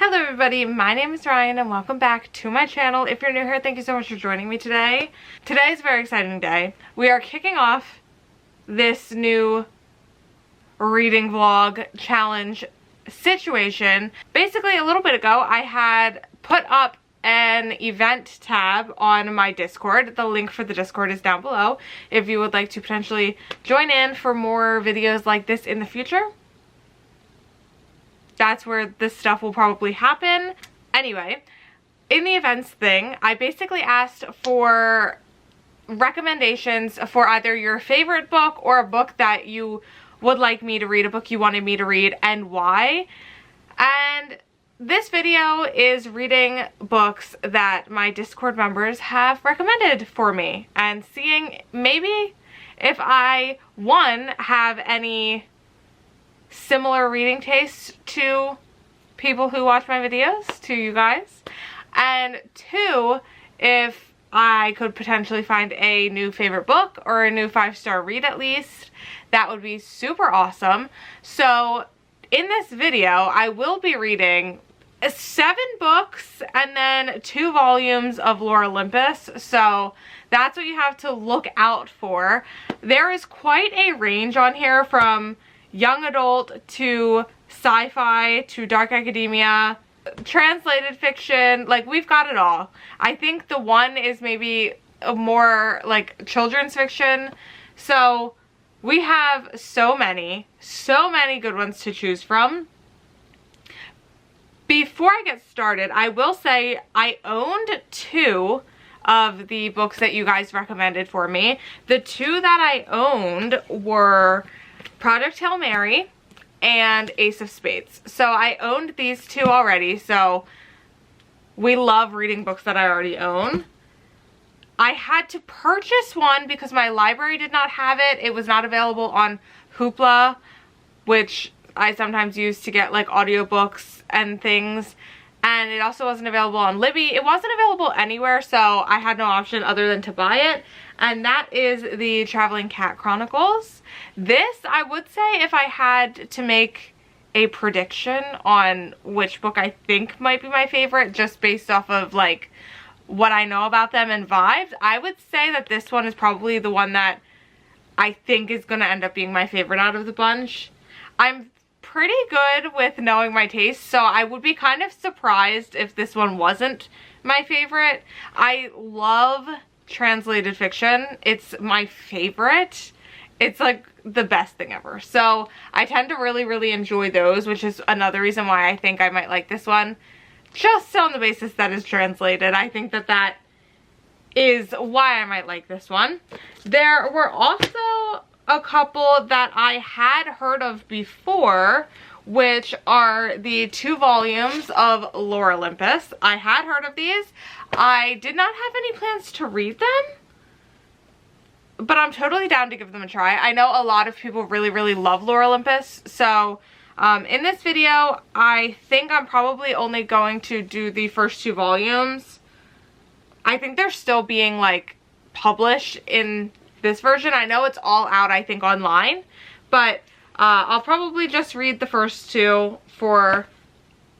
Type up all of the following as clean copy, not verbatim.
Hello everybody, my name is Ryan and welcome back to my channel. If you're new here, thank you so much for joining me today. Today is a very exciting day. We are kicking off this new reading vlog challenge situation. Basically, a little bit ago, I had put up an event tab on my Discord. The link for the Discord is down below if you would like to potentially join in for more videos like this in the future. That's where this stuff will probably happen. Anyway, in the events thing, I basically asked for recommendations for either your favorite book or a book that you would like me to read, a book you wanted me to read, and why. And this video is reading books that my Discord members have recommended for me and seeing maybe if I, one, have any similar reading tastes to people who watch my videos, to you guys, and two, if I could potentially find a new favorite book or a new 5-star read at least. That would be super awesome. So in this video I will be reading 7 books and then 2 volumes of Lore Olympus, so that's what you have to look out for. There is quite a range on here, from young adult to sci-fi to dark academia, translated fiction, like we've got it all. I think the one is maybe a more like children's fiction. So we have so many good ones to choose from. Before I get started, I will say I owned 2 of the books that you guys recommended for me. The 2 that I owned were Project Hail Mary and Ace of Spades. So I owned these 2 already, so we love reading books that I already own. I had to purchase one because my library did not have it. It was not available on Hoopla, which I sometimes use to get like audiobooks and things. And it also wasn't available on Libby. It wasn't available anywhere, so I had no option other than to buy it. And that is the Traveling Cat Chronicles. This, I would say, if I had to make a prediction on which book I think might be my favorite, just based off of like what I know about them and vibes, I would say that this one is probably the one that I think is going to end up being my favorite out of the bunch. I'm pretty good with knowing my taste, so I would be kind of surprised if this one wasn't my favorite. I love translated fiction. It's my favorite. It's like the best thing ever. So I tend to really enjoy those, which is another reason why I think I might like this one, just on the basis that it's translated. I think that that is why I might like this one. There were also a couple that I had heard of before, which are the 2 volumes of Lore Olympus. I had heard of these. I did not have any plans to read them, but I'm totally down to give them a try. I know a lot of people really love Lore Olympus, so in this video I think I'm probably only going to do the first 2 volumes. I think they're still being like published in this version. I know it's all out, I think, online, but I'll probably just read the first 2 for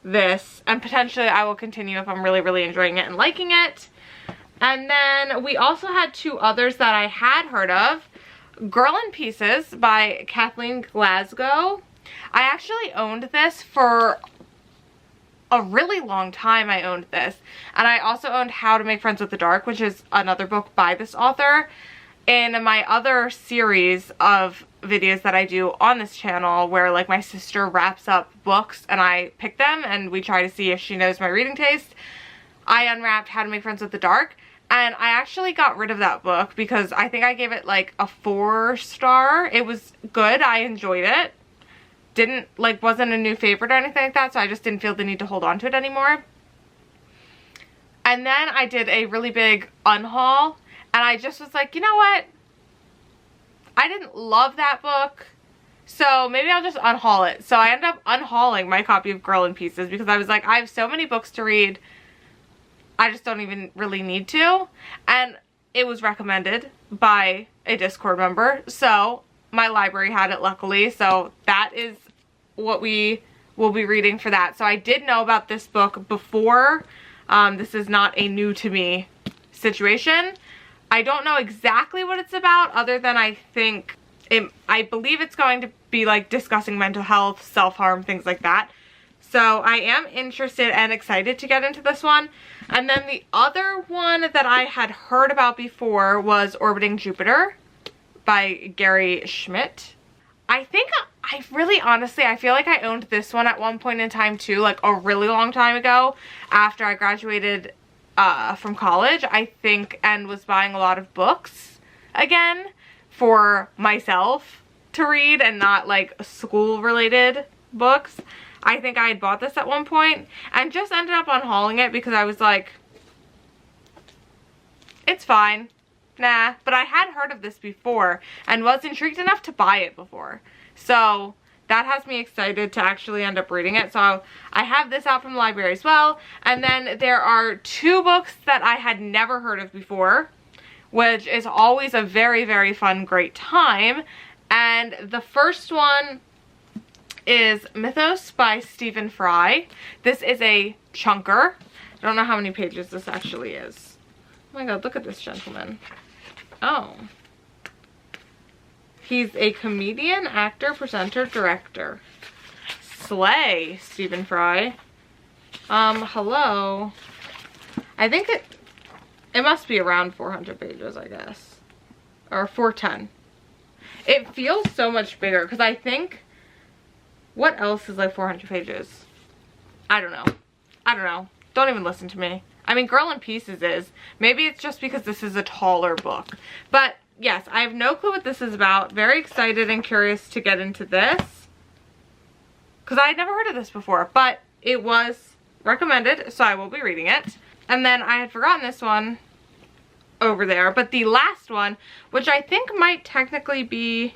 this, and potentially I will continue if I'm really enjoying it and liking it. And then we also had 2 others that I had heard of. Girl in Pieces by Kathleen Glasgow. I actually owned this for a really long time. I owned this, and I also owned How to Make Friends with the Dark, which is another book by this author. In my other series of videos that I do on this channel, where like my sister wraps up books and I pick them and we try to see if she knows my reading taste, I unwrapped How to Make Friends with the Dark, and I actually got rid of that book because I think I gave it like a 4-star. It was good, I enjoyed it. Wasn't a new favorite or anything like that, so I just didn't feel the need to hold on to it anymore. And then I did a really big unhaul, and I just was like, you know what? I didn't love that book, so maybe I'll just unhaul it. So I ended up unhauling my copy of Girl in Pieces because I was like, I have so many books to read, I just don't even really need to. And it was recommended by a Discord member, so my library had it luckily, so that is what we will be reading for that. So I did know about this book before. This is not a new to me situation. I don't know exactly what it's about, other than I believe it's going to be like discussing mental health, self-harm, things like that. So I am interested and excited to get into this one. And then the other one that I had heard about before was Orbiting Jupiter by Gary Schmidt. I think I feel like I owned this one at one point in time too, like a really long time ago after I graduated from college, I think, and was buying a lot of books again for myself to read and not like school related books. I think I had bought this at one point and just ended up unhauling it because I was like, it's fine. Nah, but I had heard of this before and was intrigued enough to buy it before. So that has me excited to actually end up reading it. So I have this out from the library as well. And then there are 2 books that I had never heard of before, which is always a very, very fun, great time. And the first one is Mythos by Stephen Fry. This is a chunker. I don't know how many pages this actually is. Oh my god, look at this gentleman. Oh. He's a comedian, actor, presenter, director. Slay, Stephen Fry. Hello. I think it must be around 400 pages, I guess. Or 410. It feels so much bigger because I think, what else is like 400 pages? I don't know. Don't even listen to me. I mean, Girl in Pieces is. Maybe it's just because this is a taller book. But yes, I have no clue what this is about. Very excited and curious to get into this, because I had never heard of this before, but it was recommended, so I will be reading it. And then I had forgotten this one over there, but the last one, which I think might technically be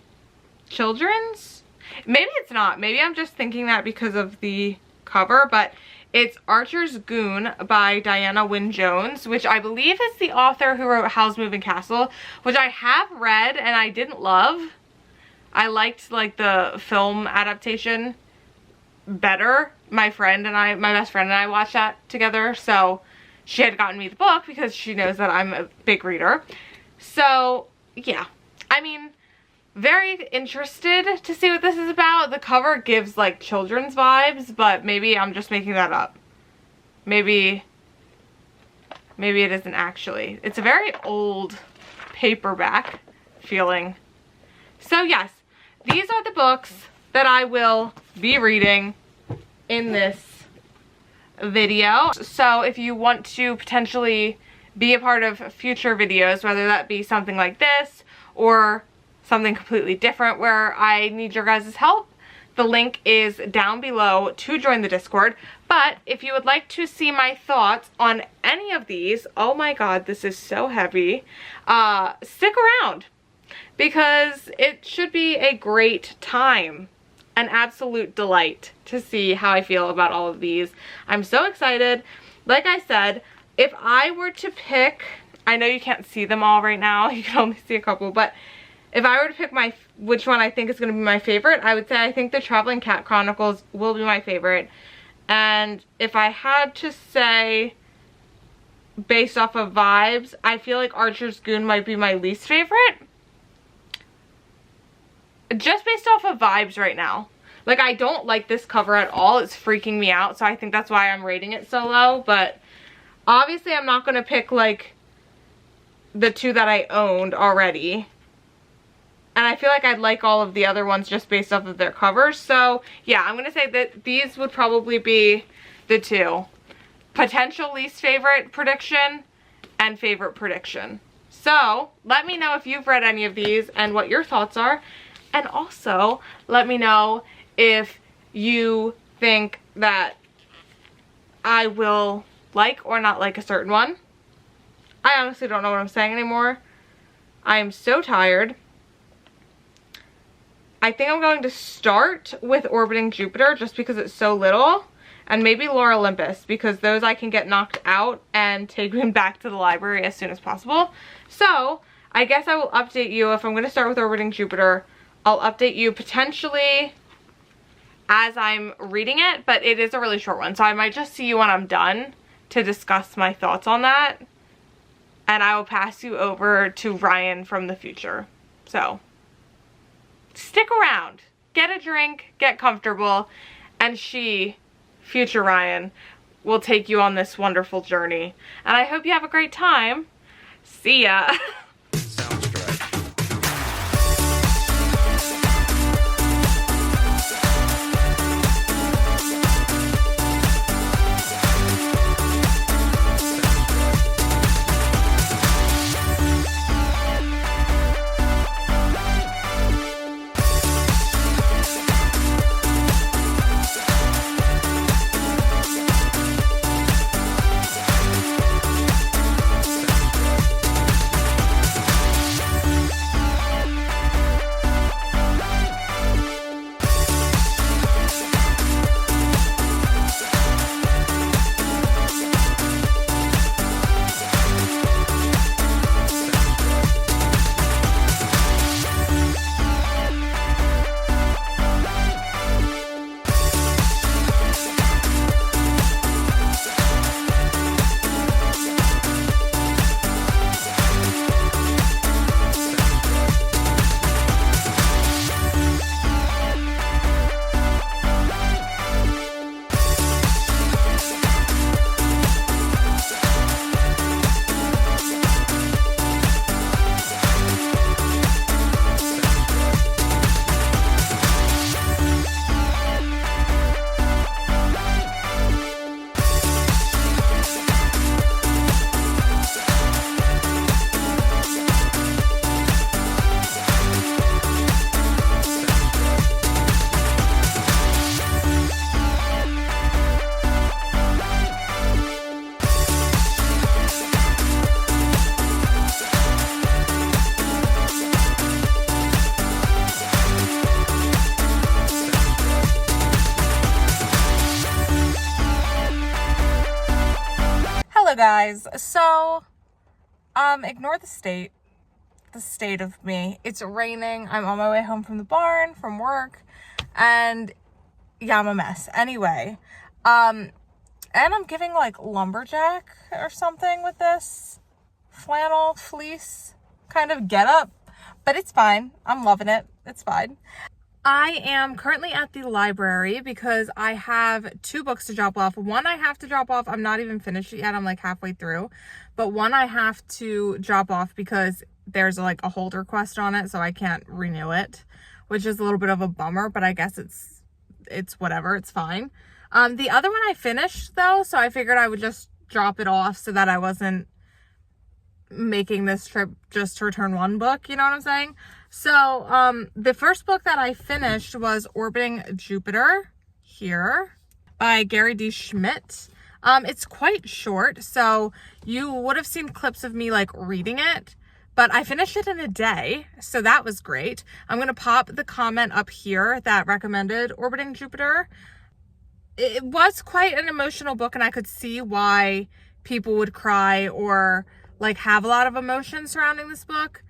children's. Maybe it's not. Maybe I'm just thinking that because of the cover, but it's Archer's Goon by Diana Wynne Jones, which I believe is the author who wrote Howl's Moving Castle, which I have read and I didn't love. I liked like the film adaptation better. My best friend and I watched that together, so she had gotten me the book because she knows that I'm a big reader. So yeah, I mean, very interested to see what this is about. The cover gives like children's vibes, but maybe I'm just making that up. Maybe it isn't actually. It's a very old paperback feeling. So yes, these are the books that I will be reading in this video. So if you want to potentially be a part of future videos, whether that be something like this or something completely different where I need your guys' help, the link is down below to join the Discord. But if you would like to see my thoughts on any of these, oh my god, this is so heavy, stick around, because it should be a great time, an absolute delight to see how I feel about all of these. I'm so excited. Like I said, if I were to pick, I know you can't see them all right now, you can only see a couple, but if I were to pick which one I think is going to be my favorite, I would say I think the Traveling Cat Chronicles will be my favorite. And if I had to say based off of vibes, I feel like Archer's Goon might be my least favorite. Just based off of vibes right now. Like, I don't like this cover at all. It's freaking me out, so I think that's why I'm rating it so low. But obviously I'm not going to pick like the 2 that I owned already. And I feel like I'd like all of the other ones just based off of their covers. So yeah, I'm going to say that these would probably be the 2. Potential least favorite prediction and favorite prediction. So let me know if you've read any of these and what your thoughts are. And also let me know if you think that I will like or not like a certain one. I honestly don't know what I'm saying anymore. I am so tired. I think I'm going to start with Orbiting Jupiter just because it's so little, and maybe Lore Olympus because those I can get knocked out and take them back to the library as soon as possible. So I guess I will update you if I'm going to start with Orbiting Jupiter. I'll update you potentially as I'm reading it, but it is a really short one. So I might just see you when I'm done to discuss my thoughts on that. And I will pass you over to Ryan from the future. So stick around, get a drink, get comfortable, and she, future Ryan, will take you on this wonderful journey. And I hope you have a great time. See ya. Hello guys, so ignore the state of me. It's raining. I'm on my way home from the barn from work, and yeah, I'm a mess. Anyway, and I'm giving like lumberjack or something with this flannel fleece kind of get up, but it's fine. I'm loving it. It's fine. I am currently at the library because I have 2 books to drop off. One I have to drop off. I'm not even finished it yet. I'm like halfway through. But one I have to drop off because there's like a hold request on it, so I can't renew it, which is a little bit of a bummer, but I guess it's whatever. It's fine. The other one I finished though, so I figured I would just drop it off so that I wasn't making this trip just to return one book, you know what I'm saying? So the first book that I finished was Orbiting Jupiter here by Gary D. Schmidt. It's quite short, so you would have seen clips of me like reading it, but I finished it in a day, so that was great. I'm gonna pop the comment up here that recommended Orbiting Jupiter. It was quite an emotional book, and I could see why people would cry or like have a lot of emotion surrounding this book.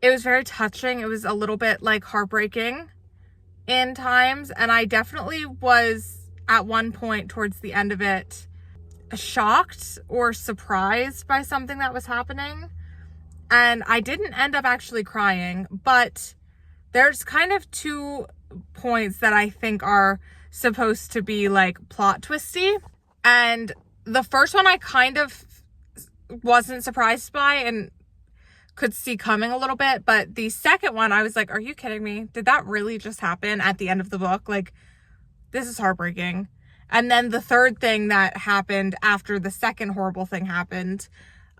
It was very touching. It was a little bit like heartbreaking in times, and I definitely was at one point towards the end of it shocked or surprised by something that was happening. And I didn't end up actually crying, but there's kind of 2 points that I think are supposed to be like plot twisty. And the first one I kind of wasn't surprised by and could see coming a little bit, but the second one I was like, are you kidding me? Did that really just happen at the end of the book? Like, this is heartbreaking. And then the third thing that happened after the second horrible thing happened,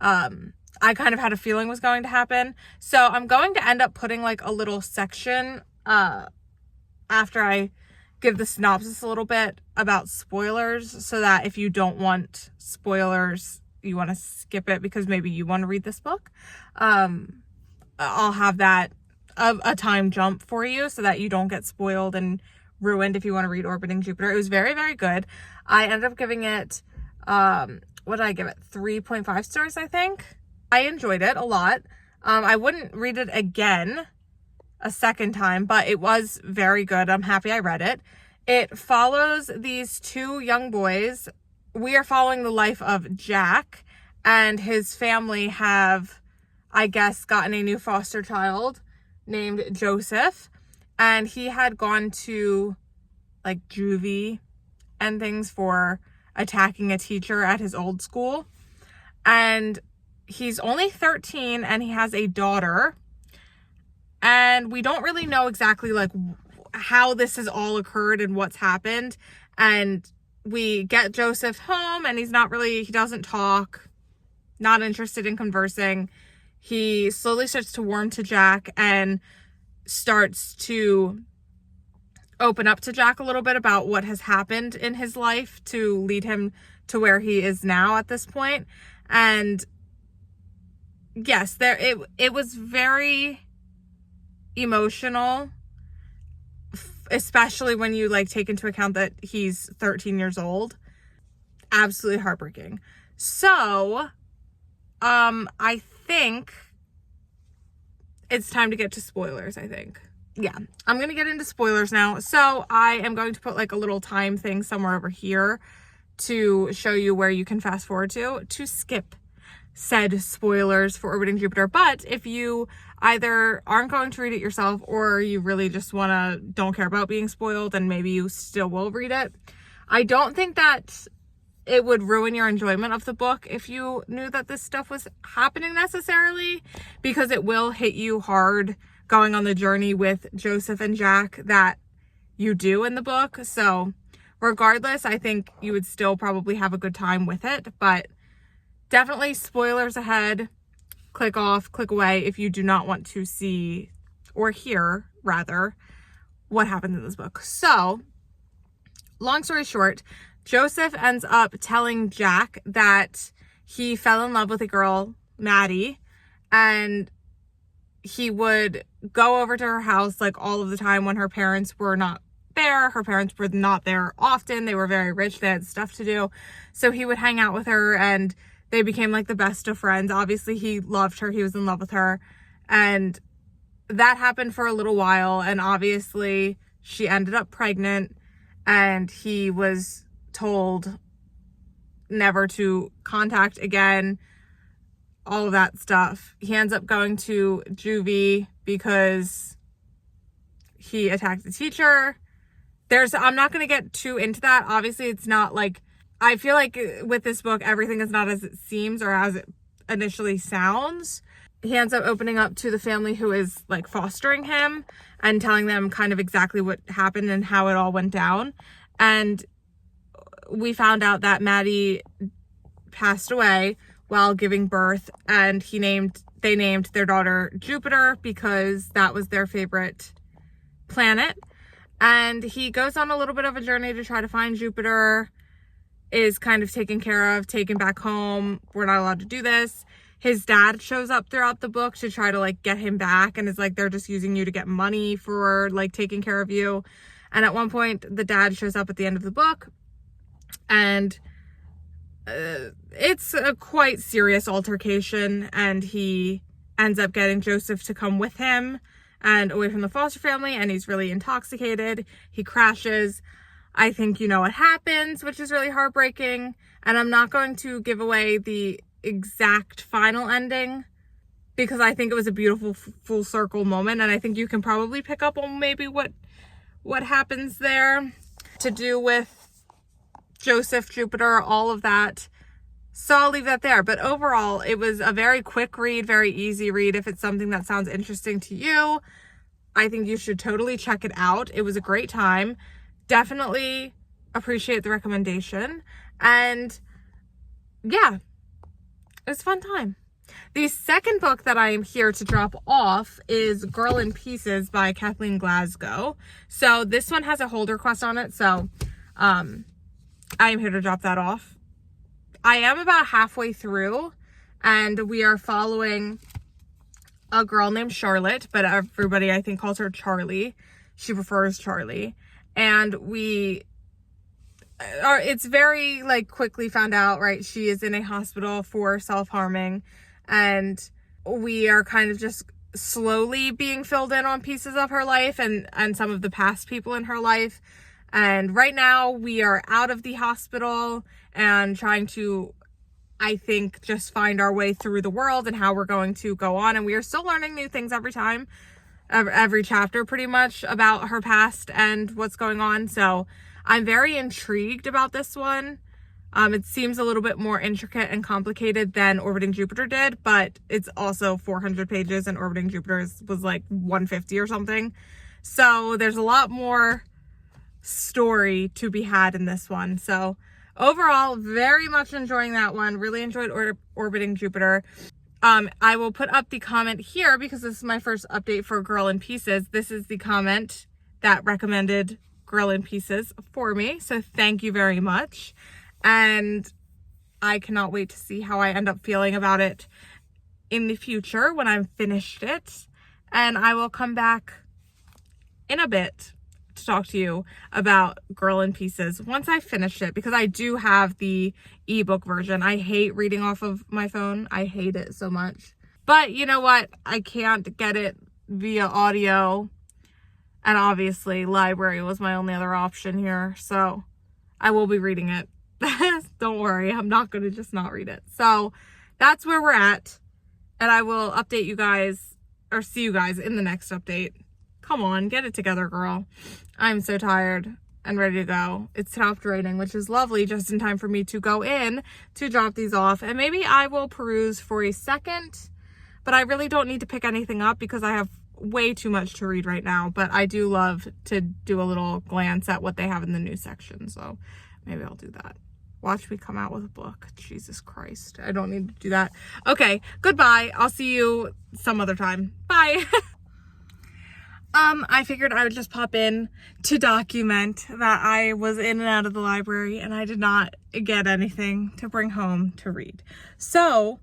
I kind of had a feeling was going to happen. So I'm going to end up putting like a little section after I give the synopsis a little bit about spoilers, so that if you don't want spoilers, you want to skip it because maybe you want to read this book, I'll have that a time jump for you so that you don't get spoiled and ruined if you want to read Orbiting Jupiter. It was very, very good. I ended up giving it, what did I give it? 3.5 stars, I think. I enjoyed it a lot. I wouldn't read it again a second time, but it was very good. I'm happy I read it. It follows these two young boys. We are following the life of Jack, and his family have, I guess, gotten a new foster child named Joseph, and he had gone to like juvie and things for attacking a teacher at his old school. And he's only 13 and he has a daughter. And we don't really know exactly like how this has all occurred and what's happened. And we get Joseph home and he doesn't talk, not interested in conversing. He slowly starts to warm to Jack and starts to open up to Jack a little bit about what has happened in his life to lead him to where he is now at this point. And yes, it was very emotional, especially when you like take into account that he's 13 years old. Absolutely heartbreaking. So, I think it's time to get to spoilers, I think. Yeah, I'm going to get into spoilers now. So I am going to put like a little time thing somewhere over here to show you where you can fast forward to skip said spoilers for Orbiting Jupiter. But if you either aren't going to read it yourself or you really just don't care about being spoiled, then maybe you still will read it. I don't think that it would ruin your enjoyment of the book if you knew that this stuff was happening necessarily, because it will hit you hard going on the journey with Joseph and Jack that you do in the book. So regardless, I think you would still probably have a good time with it, but definitely spoilers ahead. Click off, click away if you do not want to see or hear rather what happens in this book. So long story short, Joseph ends up telling Jack that he fell in love with a girl, Maddie, and he would go over to her house like all of the time when her parents were not there. Her parents were not there often. They were very rich. They had stuff to do. So he would hang out with her and they became like the best of friends. Obviously, he loved her. He was in love with her. And that happened for a little while. And obviously, she ended up pregnant and he was told never to contact again. All of that stuff. He ends up going to juvie because he attacked the teacher. I'm not going to get too into that. Obviously, it's not like, I feel like with this book, everything is not as it seems or as it initially sounds. He ends up opening up to the family who is like fostering him and telling them kind of exactly what happened and how it all went down. And we found out that Maddie passed away while giving birth, and they named their daughter Jupiter because that was their favorite planet. And he goes on a little bit of a journey to try to find Jupiter, is kind of taken care of, taken back home. We're not allowed to do this. His dad shows up throughout the book to try to like get him back and is like, they're just using you to get money for like taking care of you. And at one point the dad shows up at the end of the book and it's a quite serious altercation, and he ends up getting Joseph to come with him and away from the foster family, and he's really intoxicated. He crashes. I think you know what happens, which is really heartbreaking, and I'm not going to give away the exact final ending because I think it was a beautiful full circle moment, and I think you can probably pick up on maybe what happens there to do with Joseph, Jupiter, all of that. So I'll leave that there. But overall, it was a very quick read, very easy read. If it's something that sounds interesting to you, I think you should totally check it out. It was a great time. Definitely appreciate the recommendation. And yeah, it was a fun time. The second book that I am here to drop off is Girl in Pieces by Kathleen Glasgow. So this one has a hold request on it. So I am here to drop that off. I am about halfway through and we are following a girl named Charlotte, but everybody I think calls her Charlie. She prefers Charlie. And it's very like quickly found out, right? She is in a hospital for self-harming, and we are kind of just slowly being filled in on pieces of her life and some of the past people in her life. And right now we are out of the hospital and trying to, I think, just find our way through the world and how we're going to go on. And we are still learning new things every time, every chapter pretty much, about her past and what's going on. So I'm very intrigued about this one. It seems a little bit more intricate and complicated than Orbiting Jupiter did, but it's also 400 pages and Orbiting Jupiter was like 150 or something. So there's a lot more story to be had in this one. So overall, very much enjoying that one. Really enjoyed Orbiting Jupiter. I will put up the comment here because this is my first update for Girl in Pieces. This is the comment that recommended Girl in Pieces for me. So thank you very much. And I cannot wait to see how I end up feeling about it in the future when I've finished it. And I will come back in a bit to talk to you about Girl in Pieces once I finish it, because I do have the ebook version. I hate reading off of my phone. I hate it so much. But you know what? I can't get it via audio. And obviously library was my only other option here. So I will be reading it. Don't worry, I'm not going to just not read it. So that's where we're at. And I will update you guys, or see you guys in the next update. Come on, get it together, girl. I'm so tired and ready to go. It stopped raining, which is lovely, just in time for me to go in to drop these off. And maybe I will peruse for a second, but I really don't need to pick anything up because I have way too much to read right now. But I do love to do a little glance at what they have in the news section. So maybe I'll do that. Watch me come out with a book. Jesus Christ. I don't need to do that. Okay, goodbye. I'll see you some other time. Bye. I figured I would just pop in to document that I was in and out of the library and I did not get anything to bring home to read. So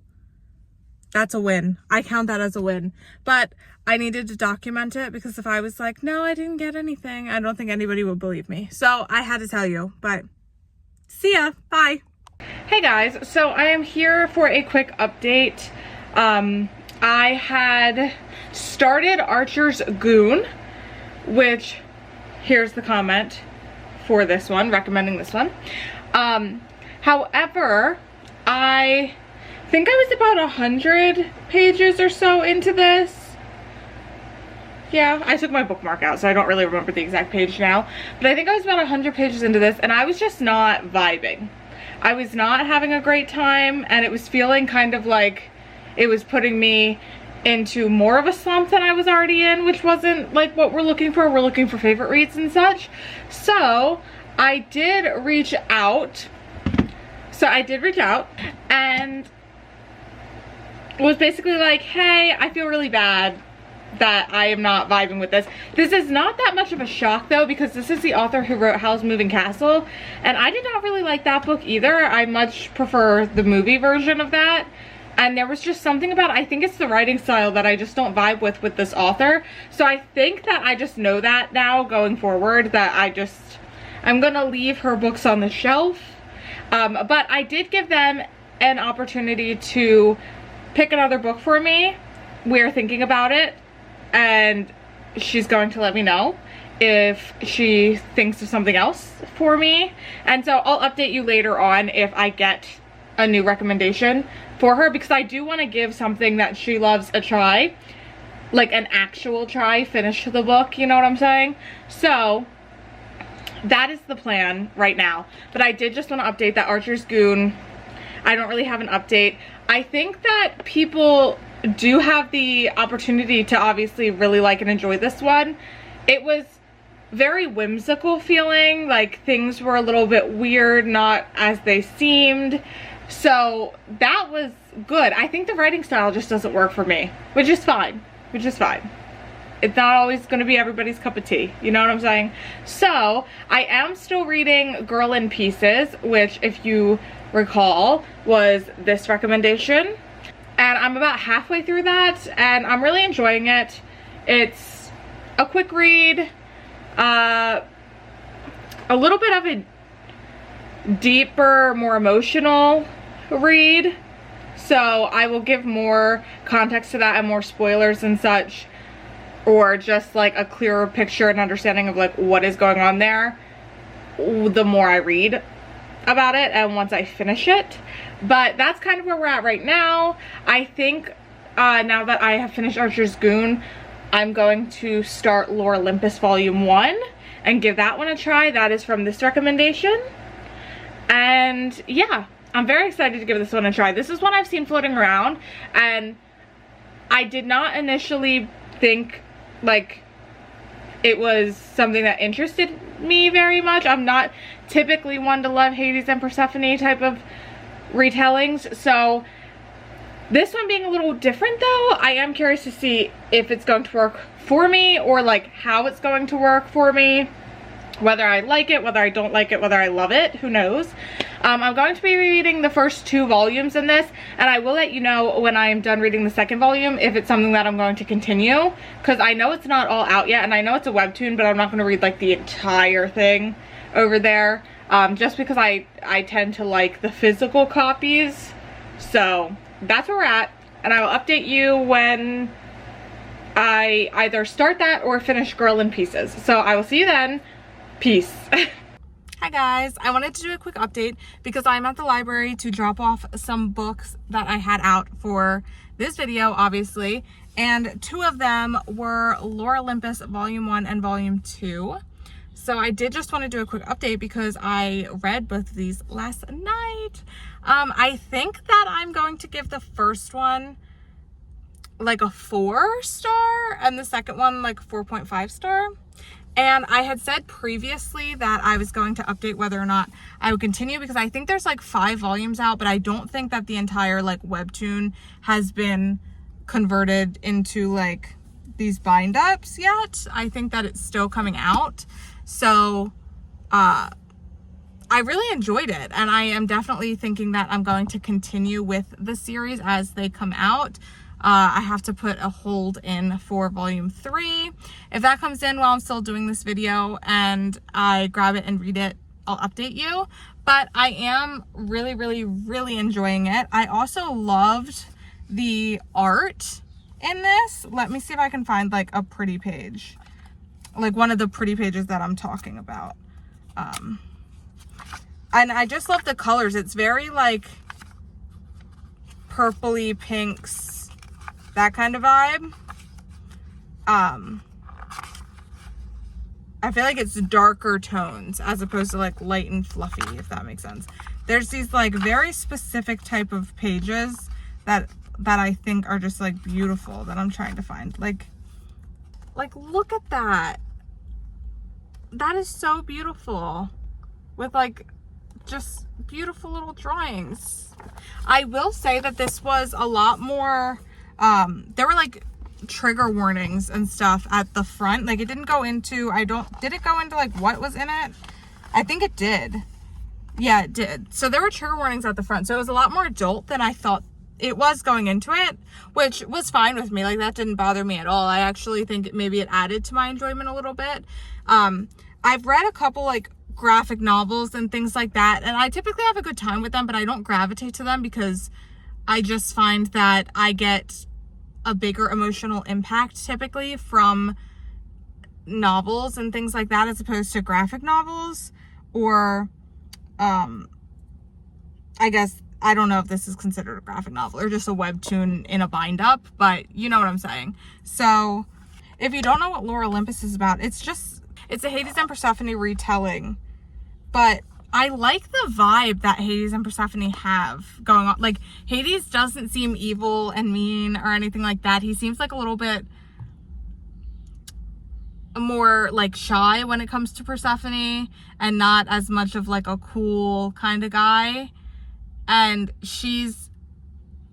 that's a win. I count that as a win. But I needed to document it because if I was like, no, I didn't get anything, I don't think anybody would believe me. So I had to tell you, but see ya. Bye. Hey guys, so I am here for a quick update. I had started Archer's Goon, which, here's the comment for this one, recommending this one. However, I think I was about 100 pages or so into this. Yeah, I took my bookmark out, so I don't really remember the exact page now. But I think I was about 100 pages into this, and I was just not vibing. I was not having a great time, and it was feeling kind of like it was putting me into more of a slump than I was already in, which wasn't like what we're looking for. We're looking for favorite reads and such. So I did reach out. And was basically like, hey, I feel really bad that I am not vibing with this. This is not that much of a shock though, because this is the author who wrote Howl's Moving Castle, and I did not really like that book either. I much prefer the movie version of that. And there was just something about, I think it's the writing style that I just don't vibe with this author. So I think that I just know that now going forward, that I'm gonna leave her books on the shelf. But I did give them an opportunity to pick another book for me. We're thinking about it, and she's going to let me know if she thinks of something else for me. And so I'll update you later on if I get a new recommendation for her, because I do want to give something that she loves a try, like an actual try, finish the book, you know what I'm saying? So that is the plan right now. But I did just want to update that Archer's Goon, I don't really have an update. I think that people do have the opportunity to obviously really like and enjoy this one. It was very whimsical feeling, like things were a little bit weird, not as they seemed. So that was good. I think the writing style just doesn't work for me, which is fine, It's not always going to be everybody's cup of tea, you know what I'm saying? So I am still reading Girl in Pieces, which, if you recall, was this recommendation. And I'm about halfway through that, and I'm really enjoying it. It's a quick read, a little bit of a deeper, more emotional read. So I will give more context to that and more spoilers and such, or just like a clearer picture and understanding of like what is going on there the more I read about it and once I finish it. But that's kind of where we're at right now. I think now that I have finished Archer's Goon, I'm going to start Lore Olympus Volume 1 and give that one a try. That is from this recommendation. And yeah, I'm very excited to give this one a try. This is one I've seen floating around, and I did not initially think like it was something that interested me very much. I'm not typically one to love Hades and Persephone type of retellings, so this one being a little different though, I am curious to see if it's going to work for me, or like how it's going to work for me, whether I like it, whether I don't like it, whether I love it, who knows. I'm going to be reading the first 2 volumes in this, and I will let you know when I'm done reading the second volume if it's something that I'm going to continue, because I know it's not all out yet, and I know it's a webtoon, but I'm not going to read like the entire thing over there, just because I tend to like the physical copies. So that's where we're at, and I will update you when I either start that or finish Girl in Pieces. So I will see you then. Peace. Hi guys, I wanted to do a quick update because I'm at the library to drop off some books that I had out for this video, obviously, and 2 of them were Lore Olympus Volume 1 and Volume 2. So I did just want to do a quick update because I read both of these last night. I think that I'm going to give the first one like a 4-star and the second one like 4.5 star. And I had said previously that I was going to update whether or not I would continue, because I think there's like 5 volumes out, but I don't think that the entire like webtoon has been converted into like these bind ups yet. I think that it's still coming out. So I really enjoyed it, and I am definitely thinking that I'm going to continue with the series as they come out. I have to put a hold in for Volume 3. If that comes in while I'm still doing this video and I grab it and read it, I'll update you. But I am really, really, really enjoying it. I also loved the art in this. Let me see if I can find like a pretty page. Like one of the pretty pages that I'm talking about. And I just love the colors. It's very like purpley pinks, that kind of vibe. I feel like it's darker tones as opposed to like light and fluffy, if that makes sense. There's these like very specific type of pages that I think are just like beautiful that I'm trying to find. Like look at that. That is so beautiful, with like just beautiful little drawings. I will say that this was a lot more there were like trigger warnings and stuff at the front. Like it didn't go into, did it go into like what was in it? I think it did. Yeah, it did. So there were trigger warnings at the front. So it was a lot more adult than I thought it was going into it, which was fine with me. Like that didn't bother me at all. I actually think maybe it added to my enjoyment a little bit. I've read a couple like graphic novels and things like that, and I typically have a good time with them, but I don't gravitate to them because I just find that I get a bigger emotional impact typically from novels and things like that as opposed to graphic novels, or I guess, I don't know if this is considered a graphic novel or just a webtoon in a bind up, but you know what I'm saying. So if you don't know what Lore Olympus is about, it's a Hades and Persephone retelling, but I like the vibe that Hades and Persephone have going on. Like, Hades doesn't seem evil and mean or anything like that. He seems like a little bit more like shy when it comes to Persephone, and not as much of like a cool kind of guy. And she's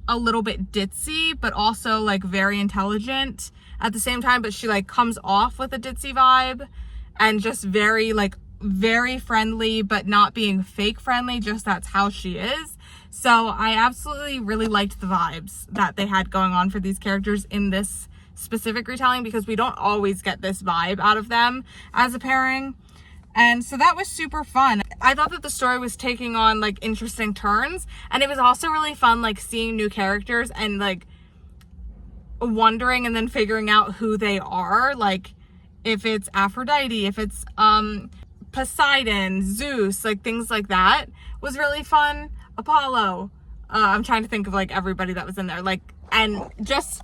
a little bit ditzy, but also like very intelligent at the same time. But she like comes off with a ditzy vibe and just very friendly, but not being fake friendly, just that's how she is. So I absolutely really liked the vibes that they had going on for these characters in this specific retelling, because we don't always get this vibe out of them as a pairing. And so that was super fun. I thought that the story was taking on like interesting turns, and it was also really fun like seeing new characters and like wondering and then figuring out who they are, like if it's Aphrodite, if it's Poseidon, Zeus, like things like that was really fun. Apollo, I'm trying to think of like everybody that was in there, like, and just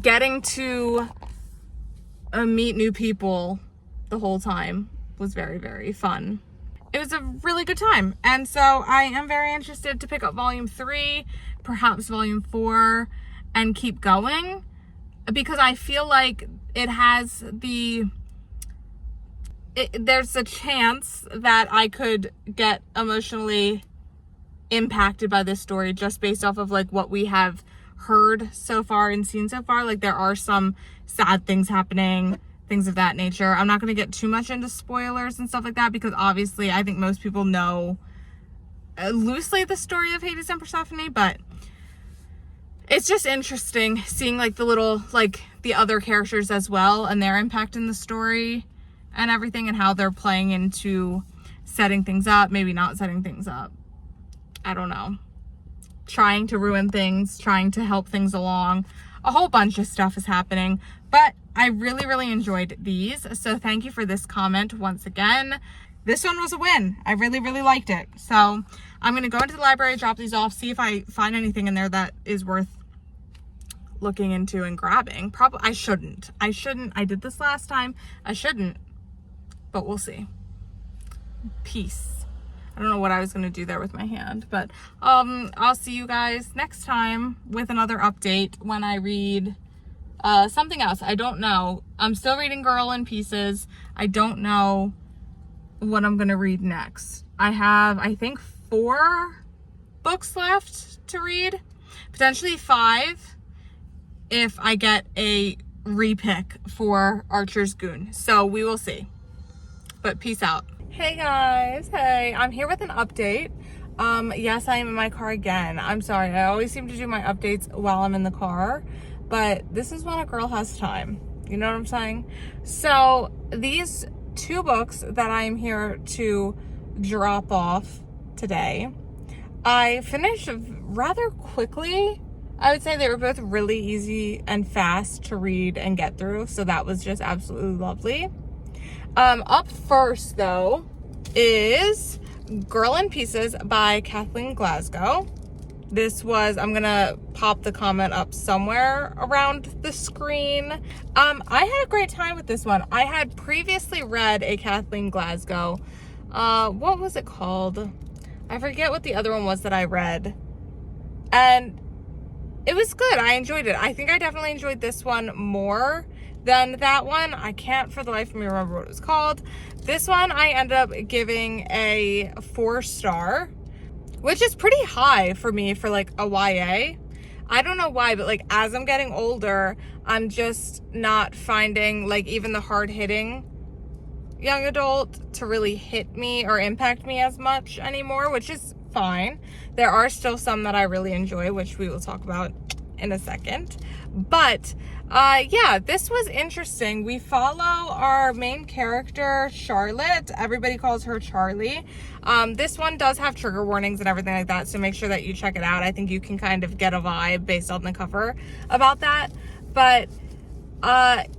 getting to meet new people the whole time was very, very fun. It was a really good time, and so I am very interested to pick up volume 3, perhaps volume 4, and keep going, because I feel like it has there's a chance that I could get emotionally impacted by this story just based off of like what we have heard so far and seen so far. Like there are some sad things happening, things of that nature. I'm not going to get too much into spoilers and stuff like that, because obviously I think most people know loosely the story of Hades and Persephone, but it's just interesting seeing like the little, like the other characters as well and their impact in the story and everything, and how they're playing into setting things up, maybe not setting things up. I don't know. Trying to ruin things, trying to help things along. A whole bunch of stuff is happening, but I really, really enjoyed these. So thank you for this comment once again. This one was a win. I really, really liked it. So I'm going to go into the library, drop these off, see if I find anything in there that is worth looking into and grabbing. Probably, I shouldn't. I did this last time. I shouldn't, but we'll see. Peace. I don't know what I was going to do there with my hand, but I'll see you guys next time with another update when I read something else. I don't know. I'm still reading Girl in Pieces. I don't know what I'm going to read next. I have, I think, 4 books left to read, potentially 5 if I get a repick for Archer's Goon. So we will see, but peace out. Hey guys, hey, I'm here with an update. Yes, I am in my car again. I'm sorry, I always seem to do my updates while I'm in the car, but this is when a girl has time. You know what I'm saying? So these 2 books that I'm here to drop off today, I finished rather quickly. I would say they were both really easy and fast to read and get through, so that was just absolutely lovely. Up first, though, is Girl in Pieces by Kathleen Glasgow. This was, I'm gonna pop the comment up somewhere around the screen. I had a great time with this one. I had previously read a Kathleen Glasgow. What was it called? I forget what the other one was that I read. And it was good. I enjoyed it. I think I definitely enjoyed this one more than that one. I can't for the life of me remember what it was called. This one I ended up giving a 4-star, which is pretty high for me for like a YA. I don't know why, but like as I'm getting older, I'm just not finding like even the hard-hitting young adult to really hit me or impact me as much anymore, which is fine. There are still some that I really enjoy, which we will talk about in a second. But yeah, this was interesting. We follow our main character, Charlotte. Everybody calls her Charlie. This one does have trigger warnings and everything like that, so make sure that you check it out. I think you can kind of get a vibe based on the cover about that. But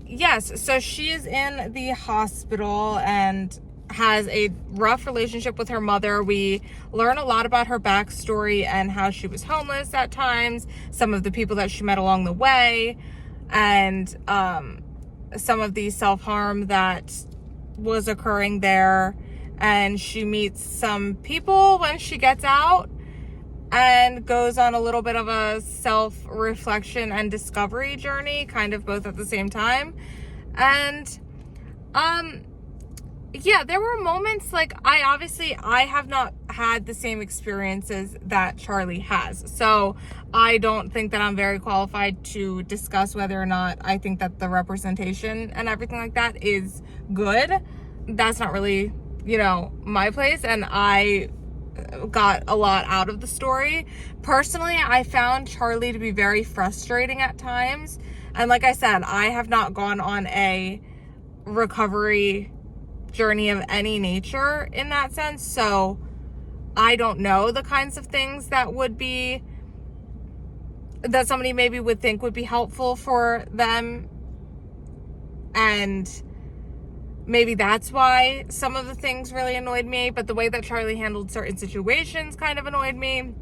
yes, so she is in the hospital and has a rough relationship with her mother. We learn a lot about her backstory and how she was homeless at times, some of the people that she met along the way, and some of the self-harm that was occurring there. And she meets some people when she gets out and goes on a little bit of a self-reflection and discovery journey, kind of both at the same time. And yeah, there were moments like I have not had the same experiences that Charlie has. So I don't think that I'm very qualified to discuss whether or not I think that the representation and everything like that is good. That's not really, you know, my place. And I got a lot out of the story. Personally, I found Charlie to be very frustrating at times. And like I said, I have not gone on a recovery journey of any nature in that sense. So I don't know the kinds of things that somebody maybe would think would be helpful for them. And maybe that's why some of the things really annoyed me. But the way that Charlie handled certain situations kind of annoyed me.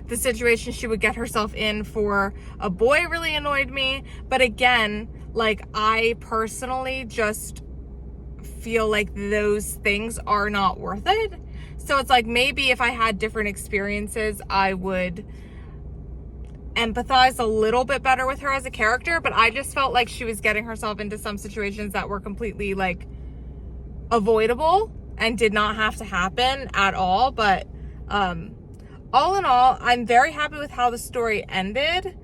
The situation she would get herself in for a boy really annoyed me. But again, like, I personally just feel like those things are not worth it. So it's like, maybe if I had different experiences, I would empathize a little bit better with her as a character. But I just felt like she was getting herself into some situations that were completely like avoidable and did not have to happen at all. But all in all, I'm very happy with how the story ended.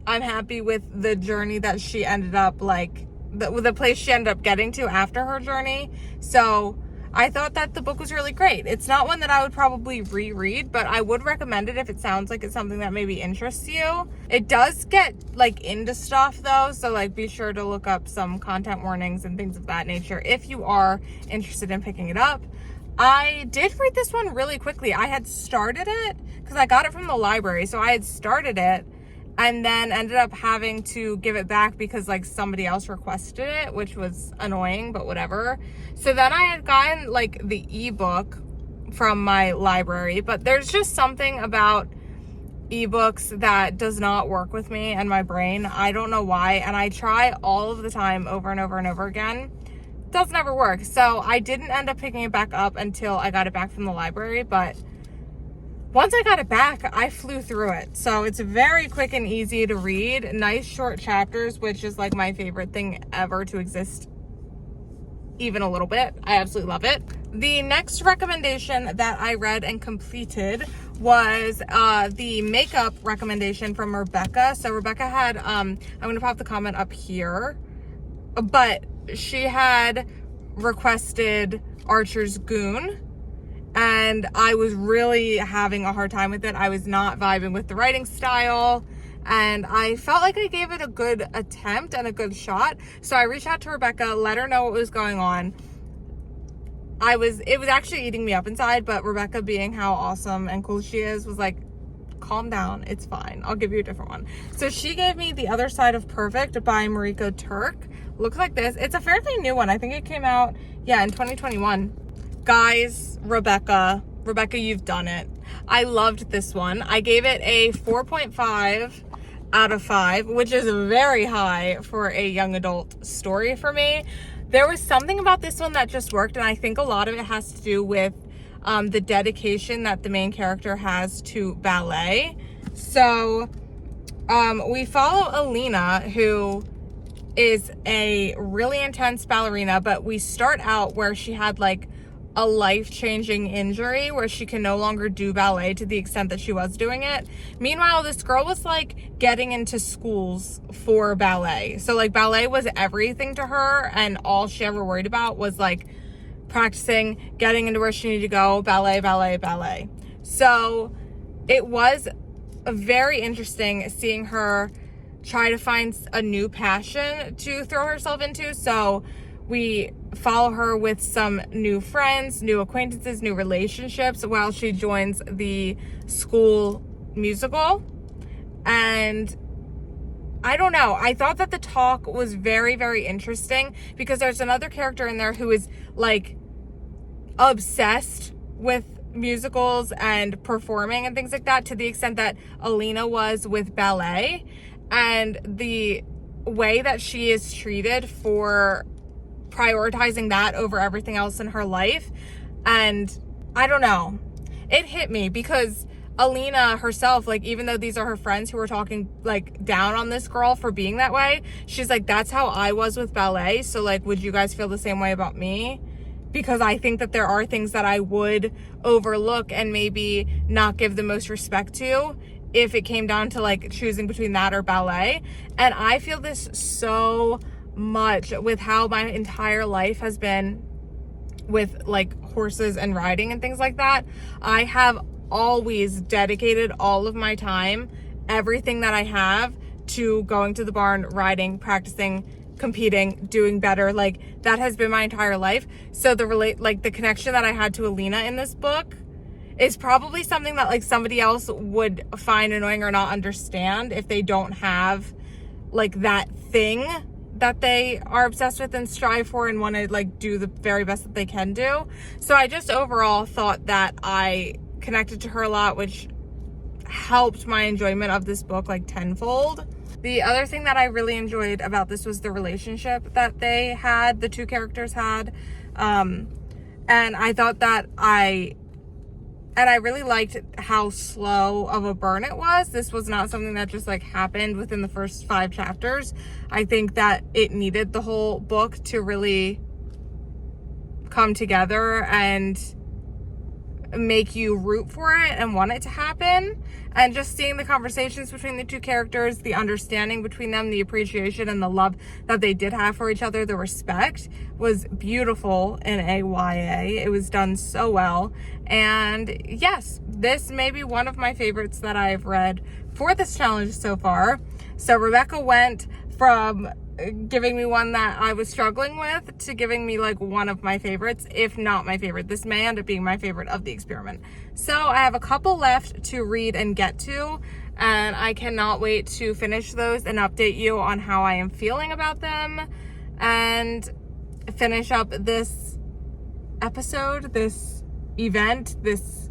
I'm happy with the journey that she ended up, like, the place she ended up getting to after her journey. So I thought that the book was really great. It's not one that I would probably reread, but I would recommend it if it sounds like it's something that maybe interests you. It does get, like, into stuff, though, so, like, be sure to look up some content warnings and things of that nature if you are interested in picking it up. I did read this one really quickly. I had started it because I got it from the library. So I had started it and then ended up having to give it back because, like, somebody else requested it, which was annoying, but whatever. So then I had gotten, like, the ebook from my library, but there's just something about ebooks that does not work with me and my brain. I don't know why. And I try all of the time over and over and over again. Doesn't ever work. So I didn't end up picking it back up until I got it back from the library, but once I got it back, I flew through it. So it's very quick and easy to read. Nice short chapters, which is like my favorite thing ever to exist, even a little bit. I absolutely love it. The next recommendation that I read and completed was the makeup recommendation from Rebecca. So Rebecca had, I'm going to pop the comment up here, but she had requested Archer's Goon, and I was really having a hard time with it. I was not vibing with the writing style, and I felt like I gave it a good attempt and a good shot. So I reached out to Rebecca, let her know what was going on. It was actually eating me up inside, but Rebecca, being how awesome and cool she is, was like, calm down, it's fine, I'll give you a different one. So she gave me The Other Side of Perfect by Mariko Turk. Looks like this. It's a fairly new one. I think it came out, yeah, in 2021. Guys, Rebecca, you've done it. I loved this one. I gave it a 4.5 out of 5, which is very high for a young adult story for me. There was something about this one that just worked, and I think a lot of it has to do with the dedication that the main character has to ballet. So we follow Alina, who is a really intense ballerina, but we start out where she had like a life-changing injury where she can no longer do ballet to the extent that she was doing it. Meanwhile, this girl was like getting into schools for ballet. So like ballet was everything to her, and all she ever worried about was like practicing, getting into where she needed to go, ballet, ballet, ballet. So it was very interesting seeing her try to find a new passion to throw herself into. So we follow her with some new friends, new acquaintances, new relationships while she joins the school musical. And I don't know, I thought that the talk was very, very interesting because there's another character in there who is like obsessed with musicals and performing and things like that, to the extent that Alina was with ballet. And the way that she is treated for prioritizing that over everything else in her life. And I don't know, it hit me because Alina herself, like, even though these are her friends who are talking like down on this girl for being that way, she's like, that's how I was with ballet. So like, would you guys feel the same way about me? Because I think that there are things that I would overlook and maybe not give the most respect to if it came down to like choosing between that or ballet. And I feel this so much with how my entire life has been with like horses and riding and things like that. I have always dedicated all of my time, everything that I have, to going to the barn, riding, practicing, competing, doing better. Like, that has been my entire life. So the connection that I had to Alina in this book is probably something that like somebody else would find annoying or not understand if they don't have like that thing that they are obsessed with and strive for and want to like do the very best that they can do. So I just overall thought that I connected to her a lot, which helped my enjoyment of this book like tenfold. The other thing that I really enjoyed about this was the relationship that the two characters had. And I thought that I really liked how slow of a burn it was. This was not something that just like happened within the first 5 chapters. I think that it needed the whole book to really come together and make you root for it and want it to happen. And just seeing the conversations between the two characters, the understanding between them, the appreciation and the love that they did have for each other, the respect, was beautiful in a YA. It was done so well. And yes, this may be one of my favorites that I've read for this challenge so far. So Rebecca went from giving me one that I was struggling with to giving me like one of my favorites, if not my favorite. This may end up being my favorite of the experiment. So I have a couple left to read and get to, and I cannot wait to finish those and update you on how I am feeling about them and finish up this episode, this event, this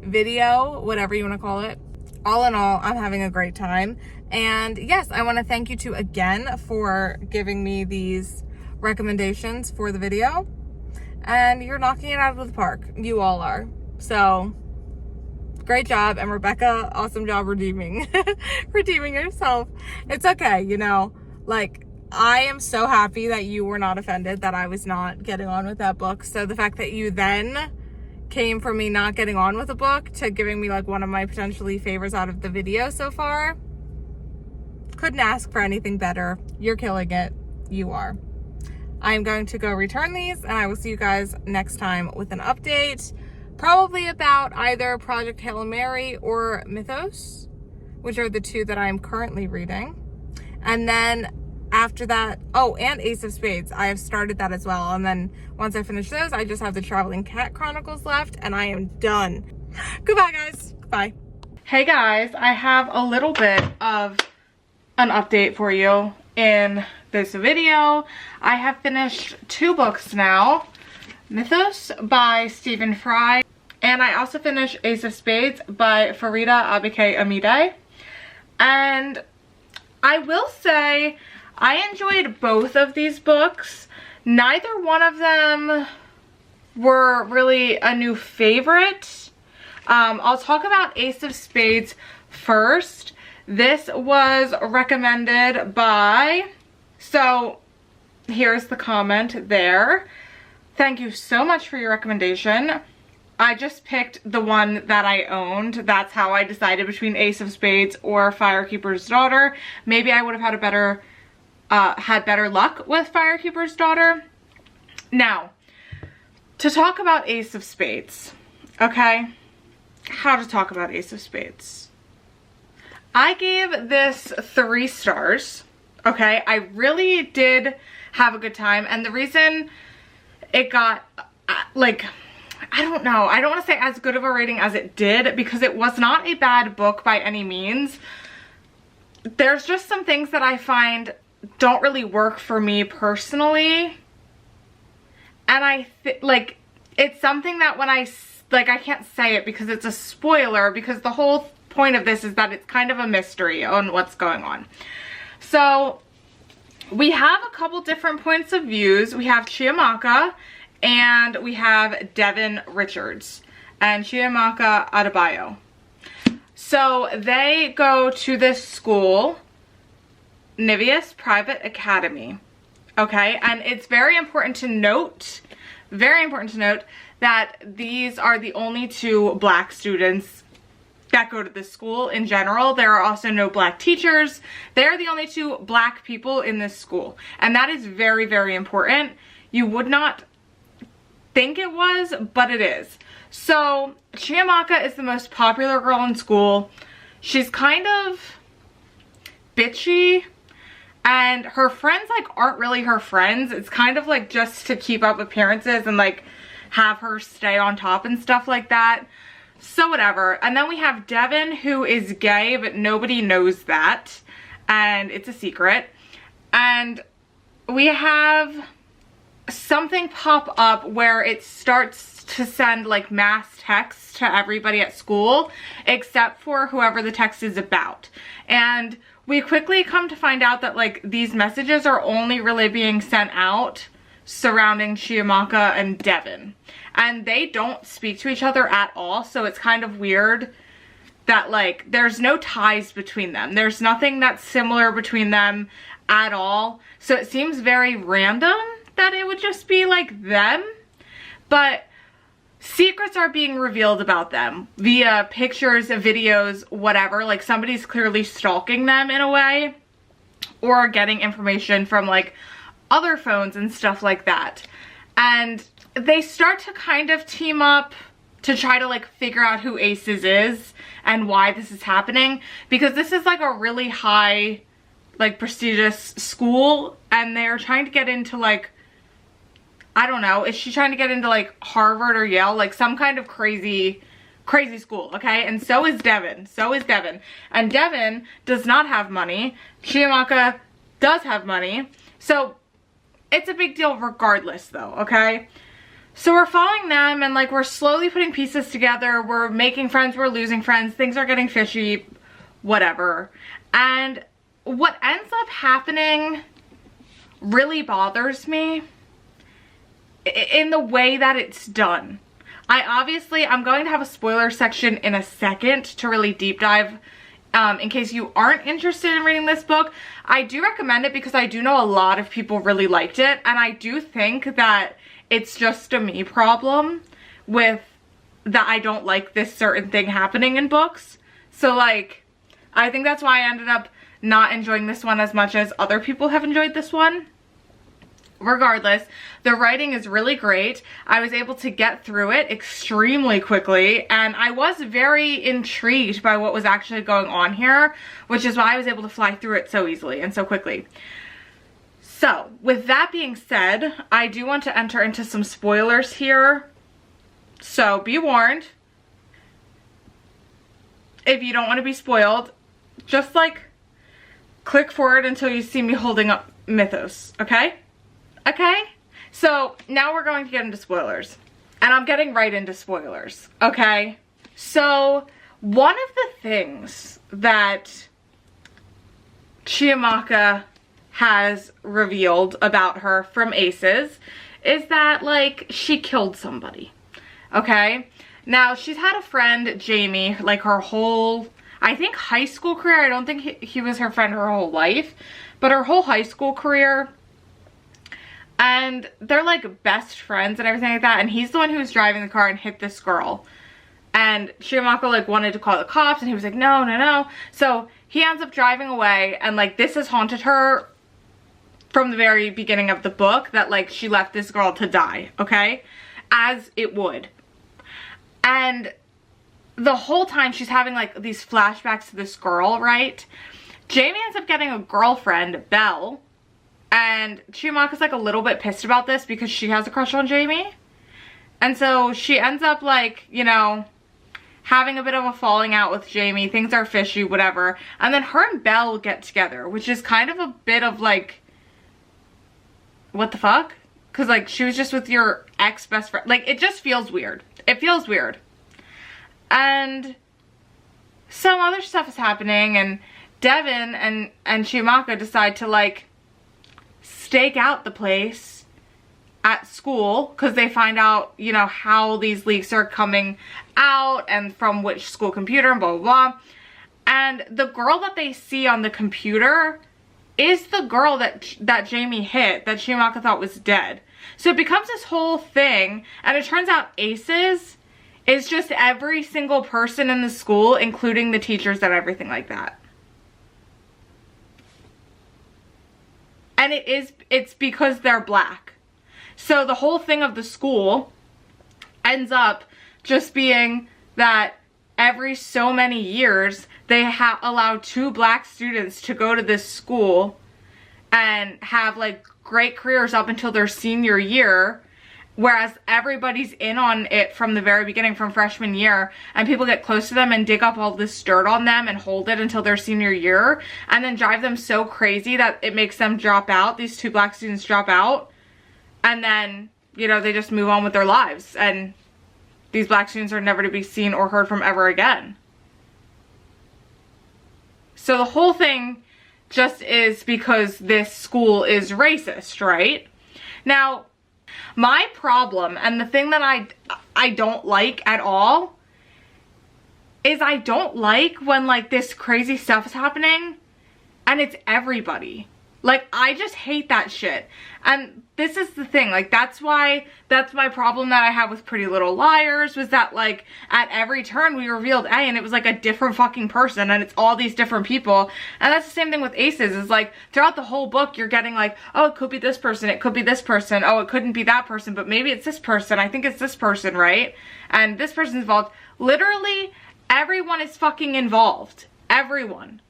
video, whatever you want to call it. All in all, I'm having a great time. And yes, I want to thank you two again for giving me these recommendations for the video. And you're knocking it out of the park. You all are. So, great job. And Rebecca, awesome job redeeming yourself. It's okay, you know. Like, I am so happy that you were not offended that I was not getting on with that book. So the fact that you then came from me not getting on with a book to giving me like one of my potentially favorites out of the video so far, couldn't ask for anything better. You're killing it. You are. I'm going to go return these, and I will see you guys next time with an update, probably about either Project Hail Mary or Mythos, which are the two that I'm currently reading. And then after that, oh, and Ace of Spades. I have started that as well. And then once I finish those, I just have the Traveling Cat Chronicles left, and I am done. Goodbye, guys. Bye. Hey guys, I have a little bit of an update for you in this video. I have finished 2 books now. Mythos by Stephen Fry, and I also finished Ace of Spades by Farida Abike Amide. And I will say I enjoyed both of these books. Neither one of them were really a new favorite. I'll talk about Ace of Spades first. This was recommended by, so here's the comment there. Thank you so much for your recommendation. I just picked the one that I owned. That's how I decided between Ace of Spades or Firekeeper's Daughter. Maybe I would have had better luck with Firekeeper's Daughter. Now, to talk about Ace of Spades, okay? How to talk about Ace of Spades. I gave this 3 stars, okay? I really did have a good time, and the reason it got, like, I don't know, I don't want to say as good of a rating as it did, because it was not a bad book by any means. There's just some things that I find don't really work for me personally, and like, it's something that when I can't say it because it's a spoiler, because the whole point of this is that it's kind of a mystery on what's going on. So we have a couple different points of views. We have Chiamaka and we have Devin Richards and Chiamaka Adebayo. So they go to this school, Niveus Private Academy, okay? And it's very important to note that these are the only 2 black students that go to this school in general. There are also no black teachers. They're the only 2 black people in this school. And that is very, very important. You would not think it was, but it is. So Chiamaka is the most popular girl in school. She's kind of bitchy And her friends like aren't really her friends. It's kind of like just to keep up appearances and like have her stay on top and stuff like that. So whatever. And then we have Devin, who is gay, but nobody knows that. And it's a secret. And we have something pop up where it starts to send like mass texts to everybody at school, except for whoever the text is about. And we quickly come to find out that like these messages are only really being sent out surrounding Chiamaka and Devin. And they don't speak to each other at all, so it's kind of weird that like there's no ties between them. There's nothing that's similar between them at all. So it seems very random that it would just be like them. But secrets are being revealed about them via pictures, videos, whatever. Like somebody's clearly stalking them in a way, or getting information from like other phones and stuff like that. And they start to kind of team up to try to like figure out who Aces is and why this is happening, because this is like a really high, like prestigious school, and they're trying to get into like, I don't know, is she trying to get into like Harvard or Yale, like some kind of crazy school, okay? And so is Devin. And Devin does not have money. Chiamaka does have money. So it's a big deal regardless though, okay? So we're following them and like we're slowly putting pieces together. We're making friends, we're losing friends, things are getting fishy, whatever. And what ends up happening really bothers me in the way that it's done. I'm going to have a spoiler section in a second to really deep dive in case you aren't interested in reading this book. I do recommend it because I do know a lot of people really liked it, and I do think that it's just a me problem with that I don't like this certain thing happening in books. So like, I think that's why I ended up not enjoying this one as much as other people have enjoyed this one. Regardless, the writing is really great. I was able to get through it extremely quickly, and I was very intrigued by what was actually going on here, which is why I was able to fly through it so easily and so quickly. So, with that being said, I do want to enter into some spoilers here. So, be warned. If you don't want to be spoiled, just like click forward until you see me holding up Mythos, okay? Okay? So, now we're going to get into spoilers. And I'm getting right into spoilers, okay? So, one of the things that Chiamaka has revealed about her from Aces is that, like, she killed somebody, okay? Now, she's had a friend, Jamie, like her whole, I think, high school career. I don't think he was her friend her whole life, but her whole high school career. And they're like best friends and everything like that. And he's the one who was driving the car and hit this girl. And Chiamaka like wanted to call the cops, and he was like, no, no, no. So he ends up driving away, and like this has haunted her from the very beginning of the book, that like she left this girl to die, okay? As it would. And the whole time she's having like these flashbacks to this girl, right? Jamie ends up getting a girlfriend, Belle. And Chiamaka's like a little bit pissed about this because she has a crush on Jamie. And so she ends up like, you know, having a bit of a falling out with Jamie. Things are fishy, whatever. And then her and Belle get together, which is kind of a bit of like, what the fuck? Because like she was just with your ex-best friend. Like it just feels weird. It feels weird. And some other stuff is happening, and Devin and Chiamaka decide to like stake out the place at school because they find out, you know, how these leaks are coming out and from which school computer and blah, blah, blah. And the girl that they see on the computer is the girl that Jamie hit, that Chiamaka thought was dead. So it becomes this whole thing, and it turns out Aces is just every single person in the school, including the teachers and everything like that. And it's because they're black. So the whole thing of the school ends up just being that every so many years they allow 2 black students to go to this school and have like great careers up until their senior year, whereas everybody's in on it from the very beginning, from freshman year, and people get close to them and dig up all this dirt on them and hold it until their senior year, and then drive them so crazy that it makes them drop out. These 2 black students drop out, and then, you know, they just move on with their lives, and these black students are never to be seen or heard from ever again. So the whole thing just is because this school is racist, right? Now, my problem, and the thing that I don't like at all, is I don't like when like this crazy stuff is happening and it's everybody. Like, I just hate that shit. And this is the thing, like, that's my problem that I have with Pretty Little Liars, was that like at every turn we revealed A and it was like a different fucking person, and it's all these different people. And that's the same thing with Aces, is like throughout the whole book you're getting like, oh, it could be this person, it could be this person, oh, it couldn't be that person, but maybe it's this person, I think it's this person, right? And this person's involved. Literally everyone is fucking involved. Everyone.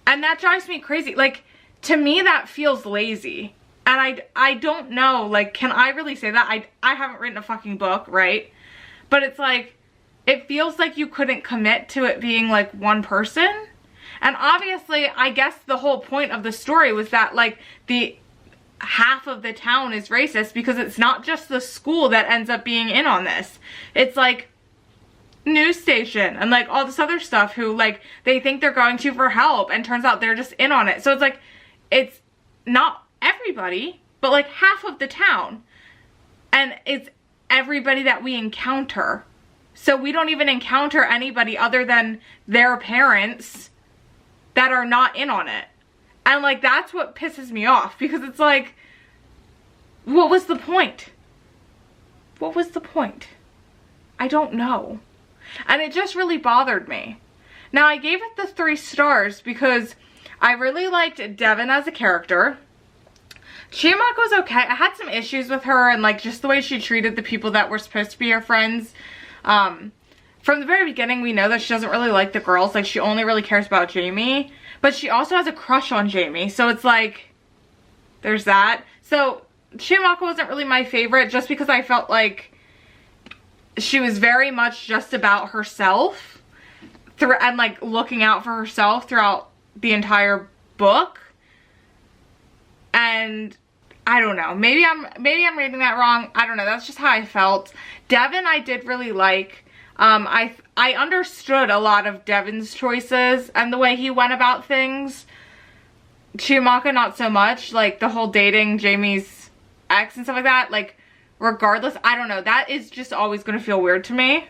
And that drives me crazy. Like, to me that feels lazy. And I don't know, like, can I really say that? I haven't written a fucking book, right? But it's like, it feels like you couldn't commit to it being like one person. And obviously, I guess the whole point of the story was that like the half of the town is racist, because it's not just the school that ends up being in on this. It's like news station and like all this other stuff who like they think they're going to for help, and turns out they're just in on it. So it's like, it's not everybody, but like half of the town, and it's everybody that we encounter. So we don't even encounter anybody other than their parents that are not in on it. And like, that's what pisses me off, because it's like, what was the point? What was the point? I don't know. And it just really bothered me. Now, I gave it the 3 stars because I really liked Devin as a character. Chiyamaka was okay. I had some issues with her and like just the way she treated the people that were supposed to be her friends. From the very beginning, we know that she doesn't really like the girls. Like, she only really cares about Jamie. But she also has a crush on Jamie. So it's like, there's that. So Chiyamaka wasn't really my favorite, just because I felt like she was very much just about herself and like looking out for herself throughout the entire book. And I don't know, maybe I'm reading that wrong. I don't know, that's just how I felt. Devin I did really like. I understood a lot of Devin's choices and the way he went about things. Chiyamaka not so much, like the whole dating Jamie's ex and stuff like that. Like, regardless, I don't know, that is just always gonna feel weird to me.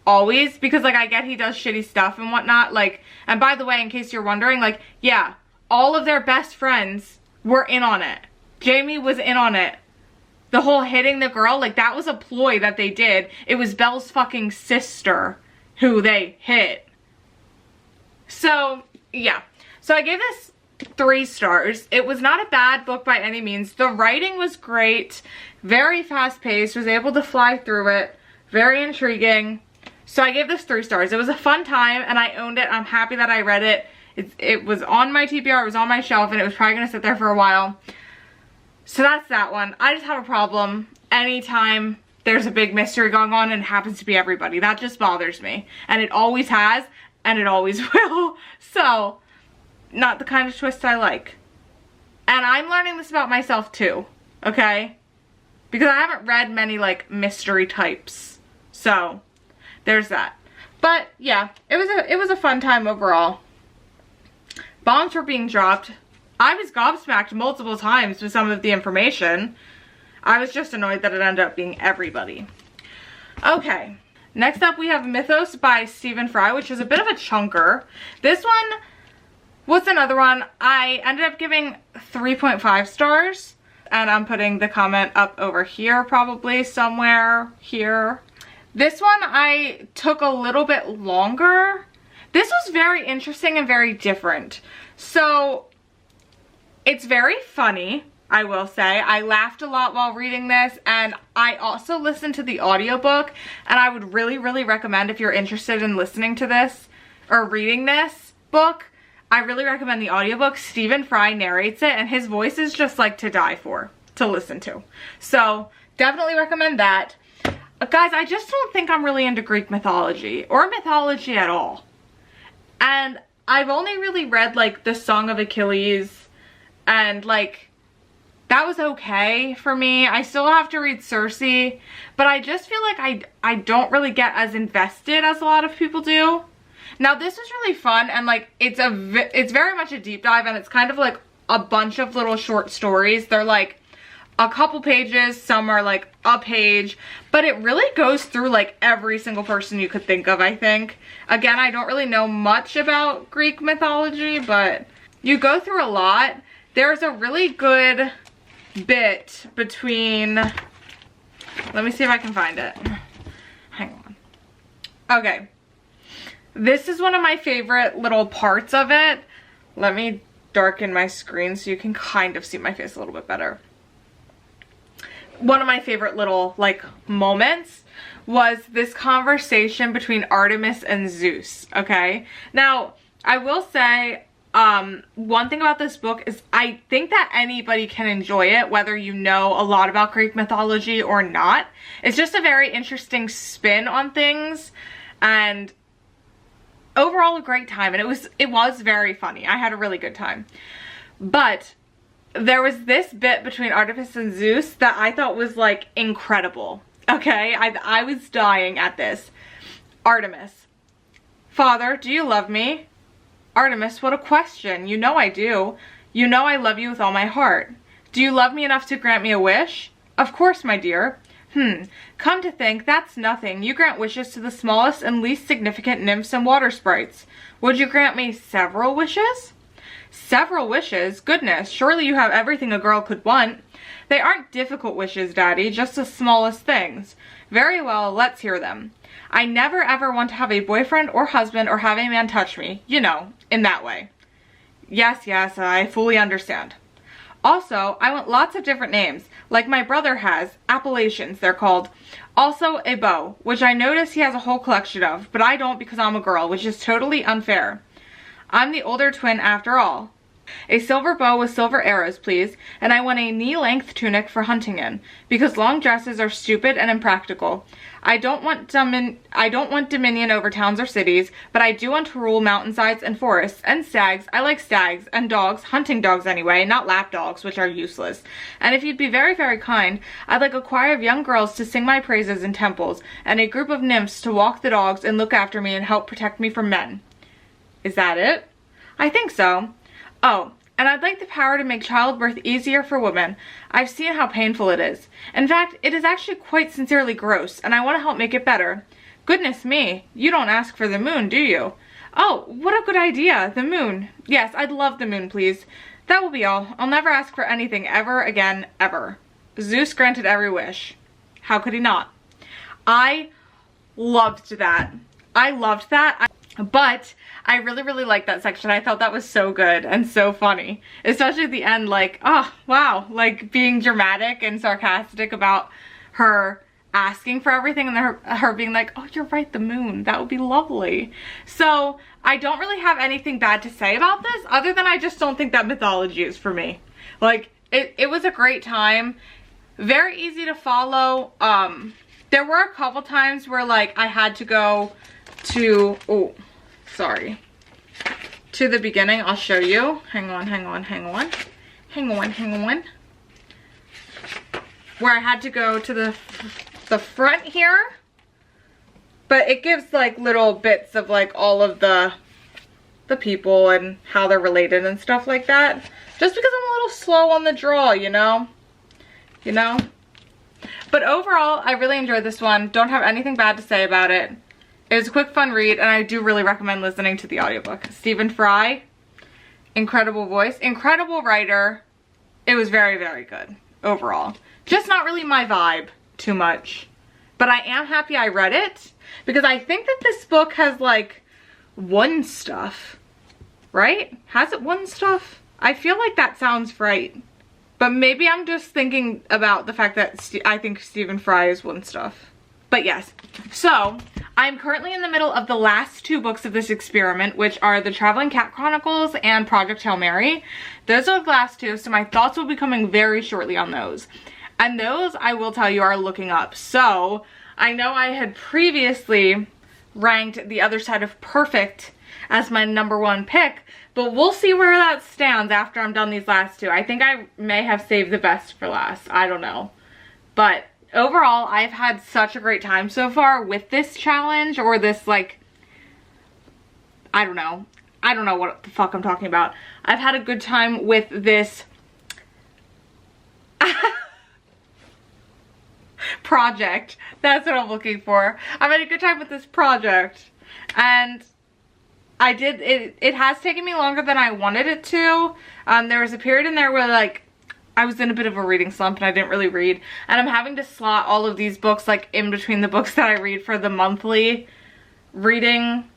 Always, because like I get he does shitty stuff and whatnot, like, and by the way, in case you're wondering, like, yeah, all of their best friends were in on it. Jamie was in on it. The whole hitting the girl, like, that was a ploy that they did. It was Belle's fucking sister who they hit. So, yeah. So I gave this 3 stars. It was not a bad book by any means. The writing was great. Very fast-paced. Was able to fly through it. Very intriguing. So I gave this 3 stars. It was a fun time, and I owned it. I'm happy that I read it. It was on my TBR, it was on my shelf, and it was probably going to sit there for a while. So that's that one. I just have a problem anytime there's a big mystery going on and it happens to be everybody. That just bothers me. And it always has, and it always will. So, not the kind of twist I like. And I'm learning this about myself too, okay? Because I haven't read many, like, mystery types. So, there's that. But, yeah, it was a fun time overall. Bombs were being dropped. I was gobsmacked multiple times with some of the information. I was just annoyed that it ended up being everybody. Okay, next up we have Mythos by Stephen Fry, which is a bit of a chunker. This one was another one I ended up giving 3.5 stars. And I'm putting the comment up over here, probably somewhere here. This one I took a little bit longer. This was very interesting and very different. So, it's very funny, I will say. I laughed a lot while reading this, and I also listened to the audiobook, and I would really, really recommend, if you're interested in listening to this or reading this book, I really recommend the audiobook. Stephen Fry narrates it, and his voice is just like to die for, to listen to. So definitely recommend that. Guys, I just don't think I'm really into Greek mythology or mythology at all. And I've only really read like the Song of Achilles, and like that was okay for me. I still have to read Circe, but I just feel like I don't really get as invested as a lot of people do. Now this was really fun, and like it's very much a deep dive, and it's kind of like a bunch of little short stories. They're like a couple pages, some are like a page, but it really goes through like every single person you could think of, I think. Again, I don't really know much about Greek mythology, but you go through a lot. There's a really good bit between, let me see if I can find it. Hang on. Okay. This is one of my favorite little parts of it. Let me darken my screen so you can kind of see my face a little bit better. One of my favorite little like moments was this conversation between Artemis and Zeus, okay? Now, I will say, one thing about this book is I think that anybody can enjoy it, whether you know a lot about Greek mythology or not. It's just a very interesting spin on things, and overall a great time, and it was very funny. I had a really good time. But there was this bit between Artemis and Zeus that I thought was like incredible. Okay, I was dying at this. Artemis: Father, do you love me? Artemis: what a question. You know I do. You know I love you with all my heart. Do you love me enough to grant me a wish? Of course, my dear. Come to think, that's nothing. You grant wishes to the smallest and least significant nymphs and water sprites. Would you grant me several wishes? Several wishes? Goodness, surely you have everything a girl could want. They aren't difficult wishes, Daddy, just the smallest things. Very well, let's hear them. I never ever want to have a boyfriend or husband or have a man touch me. You know, in that way. Yes, I fully understand. Also, I want lots of different names, like my brother has, appellations they're called. Also a bow, which I notice he has a whole collection of, but I don't because I'm a girl, which is totally unfair. I'm the older twin after all. A silver bow with silver arrows, please, and I want a knee-length tunic for hunting in, because long dresses are stupid and impractical. I don't want dominion over towns or cities, but I do want to rule mountainsides and forests, and stags. I like stags, and dogs, hunting dogs anyway, not lap dogs, which are useless. And if you'd be very, very kind, I'd like a choir of young girls to sing my praises in temples, and a group of nymphs to walk the dogs and look after me and help protect me from men. Is that it? I think so. Oh, and I'd like the power to make childbirth easier for women. I've seen how painful it is. In fact, it is actually quite sincerely gross, and I want to help make it better. Goodness me, you don't ask for the moon, do you? Oh, what a good idea, the moon. Yes, I'd love the moon, please. That will be all. I'll never ask for anything ever again, ever. Zeus granted every wish. How could he not? I loved that. I loved that. But I really, really liked that section. I thought that was so good and so funny. Especially at the end, like, oh, wow. Like, being dramatic and sarcastic about her asking for everything, and her being like, oh, you're right, the moon. That would be lovely. So, I don't really have anything bad to say about this, other than I just don't think that mythology is for me. Like, it was a great time. Very easy to follow. There were a couple times where, like, I had to go to, to the beginning. I'll show you. Hang on. Where I had to go to the front here, but it gives like little bits of like all of the people and how they're related and stuff like that, just because I'm a little slow on the draw, you know. But overall, I really enjoyed this one. Don't have anything bad to say about it. It was a quick, fun read, and I do really recommend listening to the audiobook. Stephen Fry, incredible voice, incredible writer. It was very, very good overall. Just not really my vibe too much. But I am happy I read it, because I think that this book has, like, won stuff. Right? Has it won stuff? I feel like that sounds right. But maybe I'm just thinking about the fact that I think Stephen Fry has won stuff. But yes, so I'm currently in the middle of the last 2 books of this experiment, which are The Traveling Cat Chronicles and Project Hail Mary. Those are the last 2, so my thoughts will be coming very shortly on those. And those, I will tell you, are looking up. So I know I had previously ranked The Other Side of Perfect as my #1 pick, but we'll see where that stands after I'm done these last 2. I think I may have saved the best for last. I don't know. But overall, I've had such a great time so far with this challenge, or this, like, I don't know what the fuck I'm talking about. I've had a good time with this project. That's what I'm looking for. I've had a good time with this project, and it has taken me longer than I wanted it to. There was a period in there where, like, I was in a bit of a reading slump and I didn't really read, and I'm having to slot all of these books, like, in between the books that I read for the monthly reading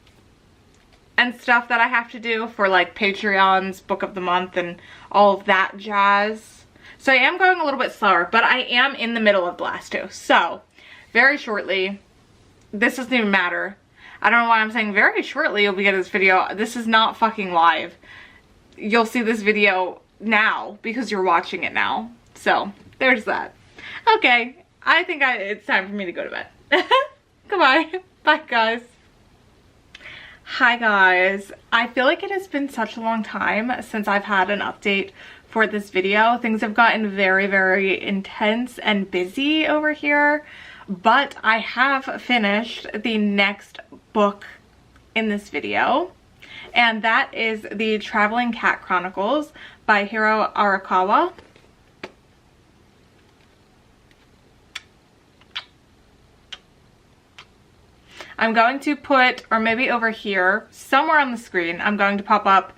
and stuff that I have to do for, like, Patreon's book of the month and all of that jazz. So I am going a little bit slower, but I am in the middle of the last 2. So very shortly, this doesn't even matter. I don't know why I'm saying very shortly you'll be getting this video. This is not fucking live. You'll see this video now because you're watching it now. So there's that. Okay, I think it's time for me to go to bed. Goodbye. Bye, guys. Hi, guys. I feel like it has been such a long time since I've had an update for this video. Things have gotten very, very intense and busy over here, but I have finished the next book in this video, and that is The Traveling Cat Chronicles by Hiro Arakawa. I'm going to put, or maybe over here, somewhere on the screen, I'm going to pop up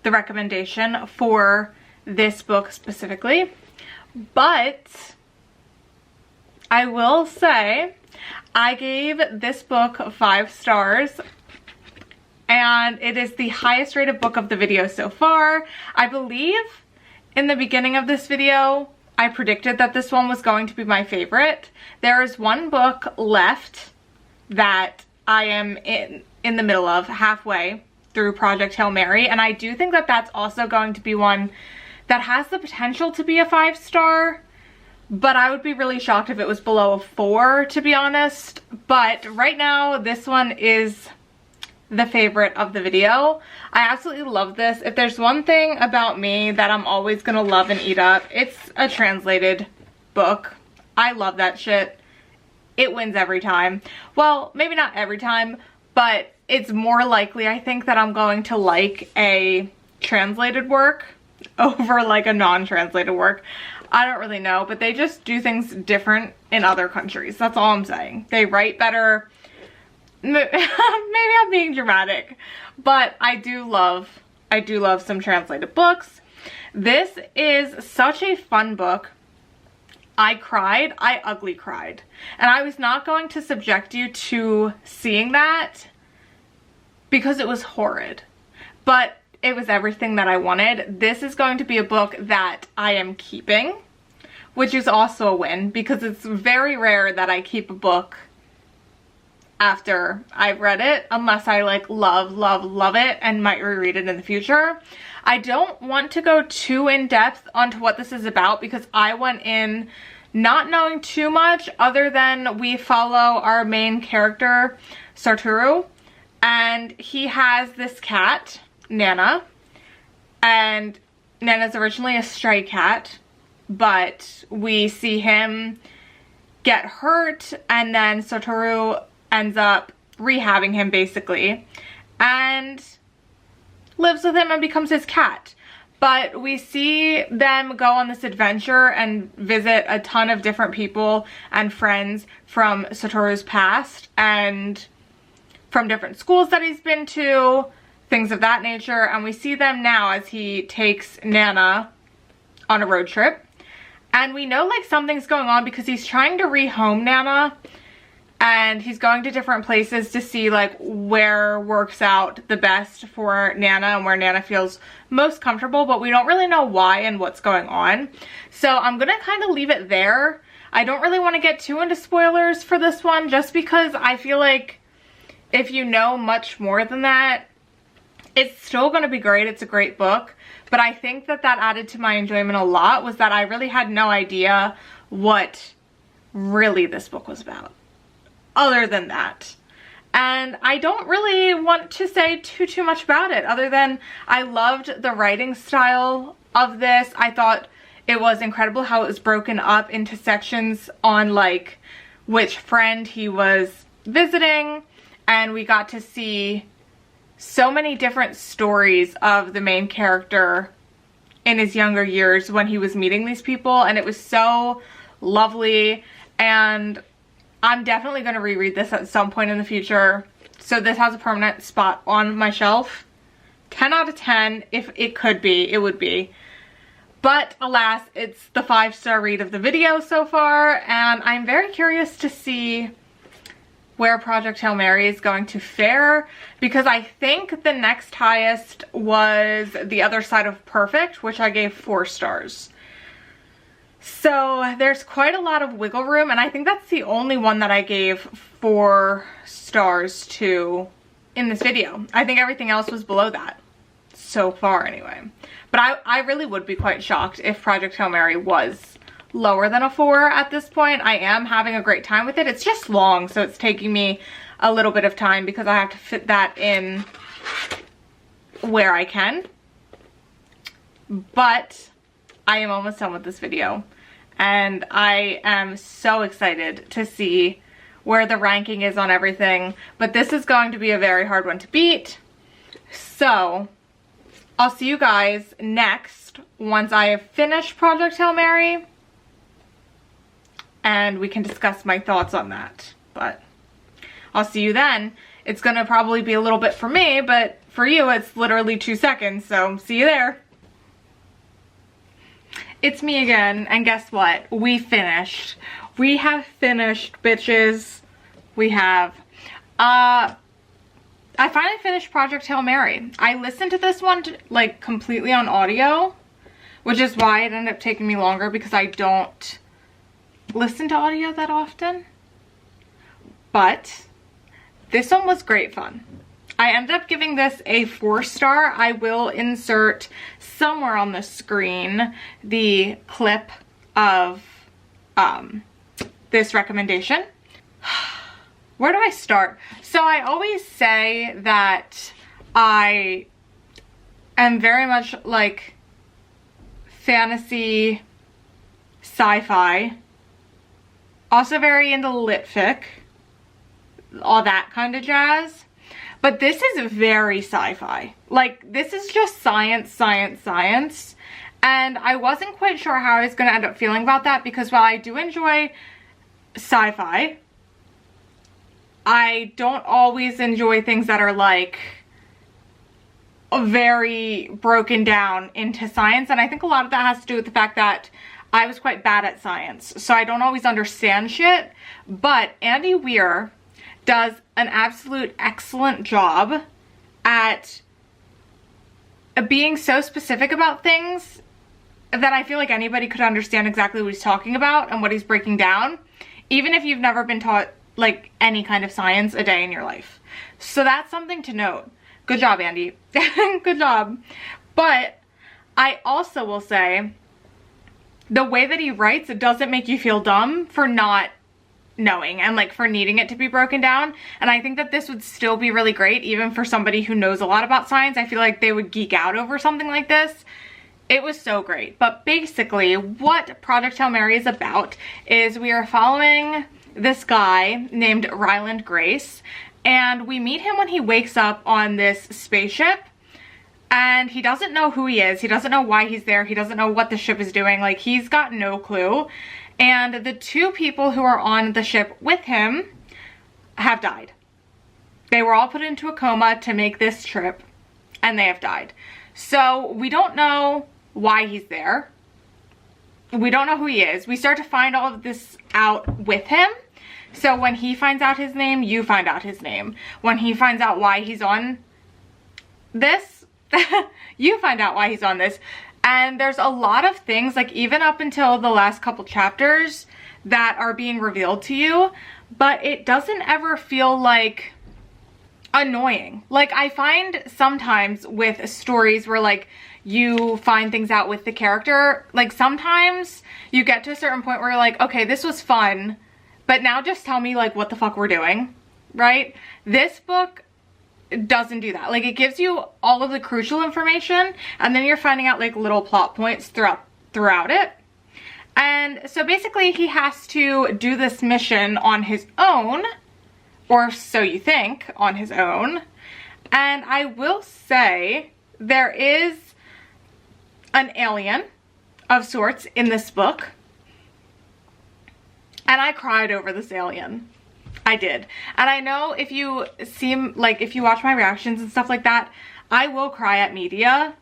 the recommendation for this book specifically. But I will say I gave this book 5 stars, and it is the highest rated book of the video so far. I believe in the beginning of this video I predicted that this one was going to be my favorite. There is one book left that I am in the middle of, halfway through Project Hail Mary, and I do think that that's also going to be one that has the potential to be a 5-star, but I would be really shocked if it was below a 4, to be honest. But right now, this one is the favorite of the video. I absolutely love this. If there's one thing about me that I'm always gonna love and eat up, it's a translated book. I love that shit. It wins every time. Well, maybe not every time, but it's more likely, I think, that I'm going to like a translated work over, like, a non-translated work. I don't really know, but they just do things different in other countries. That's all I'm saying. They write better. Maybe I'm being dramatic, but I do love some translated books. This is such a fun book. I cried. I ugly cried. And I was not going to subject you to seeing that because it was horrid. But it was everything that I wanted. This is going to be a book that I am keeping, which is also a win, because it's very rare that I keep a book after I've read it, unless I, like, love it and might reread it in the future. I don't want to go too in depth onto what this is about, because I went in not knowing too much, other than we follow our main character, Satoru, and he has this cat, Nana, and Nana's originally a stray cat, but we see him get hurt, and then Satoru ends up rehabbing him, basically, and lives with him and becomes his cat. But we see them go on this adventure and visit a ton of different people and friends from Satoru's past and from different schools that he's been to, things of that nature. And we see them now as he takes Nana on a road trip. And we know, like, something's going on because he's trying to rehome Nana, and he's going to different places to see, like, where works out the best for Nana and where Nana feels most comfortable, but we don't really know why and what's going on. So I'm gonna kind of leave it there. I don't really want to get too into spoilers for this one, just because I feel like if you know much more than that, it's still going to be great. It's a great book. But I think that added to my enjoyment a lot, was that I really had no idea what really this book was about, other than that. And I don't really want to say too much about it, other than I loved the writing style of this. I thought it was incredible how it was broken up into sections on like which friend he was visiting, and we got to see so many different stories of the main character in his younger years when he was meeting these people, and it was so lovely. And I'm definitely going to reread this at some point in the future, so this has a permanent spot on my shelf. 10 out of 10. If it could be, it would be. But alas, it's the 5-star read of the video so far, and I'm very curious to see where Project Hail Mary is going to fare, because I think the next highest was The Other Side of Perfect, which I gave 4 stars. So there's quite a lot of wiggle room, and I think that's the only one that I gave 4 stars to in this video. I think everything else was below that, so far anyway. But I really would be quite shocked if Project Hail Mary was lower than a 4 at this point. I am having a great time with it. It's just long, so it's taking me a little bit of time because I have to fit that in where I can. But I am almost done with this video, and I am so excited to see where the ranking is on everything. But this is going to be a very hard one to beat. So I'll see you guys next once I have finished Project Hail Mary, and we can discuss my thoughts on that. But I'll see you then. It's gonna probably be a little bit for me, but for you it's literally 2 seconds, so see you there. It's me again, and guess what? We finished. We have finished, bitches. We have. I finally finished Project Hail Mary. I listened to this one like completely on audio, which is why it ended up taking me longer, because I don't listen to audio that often. But this one was great fun. I ended up giving this a 4-star. I will insert somewhere on the screen the clip of this recommendation. Where do I start? So I always say that I am very much like fantasy, sci-fi, also very into lit fic, all that kind of jazz. But this is very sci-fi. Like, this is just science, science, science. And I wasn't quite sure how I was going to end up feeling about that, because while I do enjoy sci-fi, I don't always enjoy things that are like very broken down into science. And I think a lot of that has to do with the fact that I was quite bad at science, so I don't always understand shit. But Andy Weir does an absolute excellent job at being so specific about things that I feel like anybody could understand exactly what he's talking about and what he's breaking down, even if you've never been taught like any kind of science a day in your life. So that's something to note. Good job, Andy. Good job. But I also will say, the way that he writes, it doesn't make you feel dumb for not knowing and like for needing it to be broken down. And I think that this would still be really great even for somebody who knows a lot about science. I feel like they would geek out over something like this. It was so great. But basically what Project Hail Mary is about is we are following this guy named Ryland Grace, and we meet him when he wakes up on this spaceship, and he doesn't know who he is. He doesn't know why he's there. He doesn't know what the ship is doing. Like, he's got no clue. And the 2 people who are on the ship with him have died. They were all put into a coma to make this trip, and they have died. So we don't know why he's there. We don't know who he is. We start to find all of this out with him. So when he finds out his name, you find out his name. When he finds out why he's on this, you find out why he's on this. And there's a lot of things, like even up until the last couple chapters, that are being revealed to you, but it doesn't ever feel like annoying. Like, I find sometimes with stories where like you find things out with the character, like sometimes you get to a certain point where you're like, okay, this was fun, but now just tell me like what the fuck we're doing, right? This book doesn't do that. Like, it gives you all of the crucial information, and then you're finding out like little plot points throughout it. And so basically he has to do this mission on his own, or so you think, on his own. And I will say there is an alien of sorts in this book, and I cried over this alien. I did. And I know if you if you watch my reactions and stuff like that, I will cry at media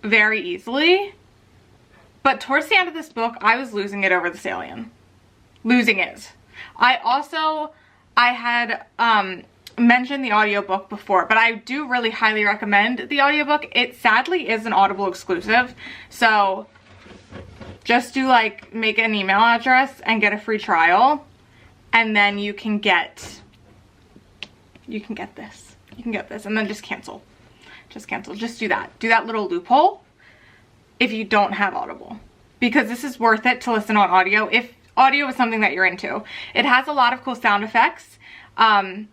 very easily. But towards the end of this book, I was losing it over this alien. Losing it. I had mentioned the audiobook before, but I do really highly recommend the audiobook. It sadly is an Audible exclusive, so just do like make an email address and get a free trial, and then you can get this. You can get this, and then just cancel. Just cancel. Just do that. Do that little loophole if you don't have Audible, because this is worth it to listen on audio if audio is something that you're into. It has a lot of cool sound effects, and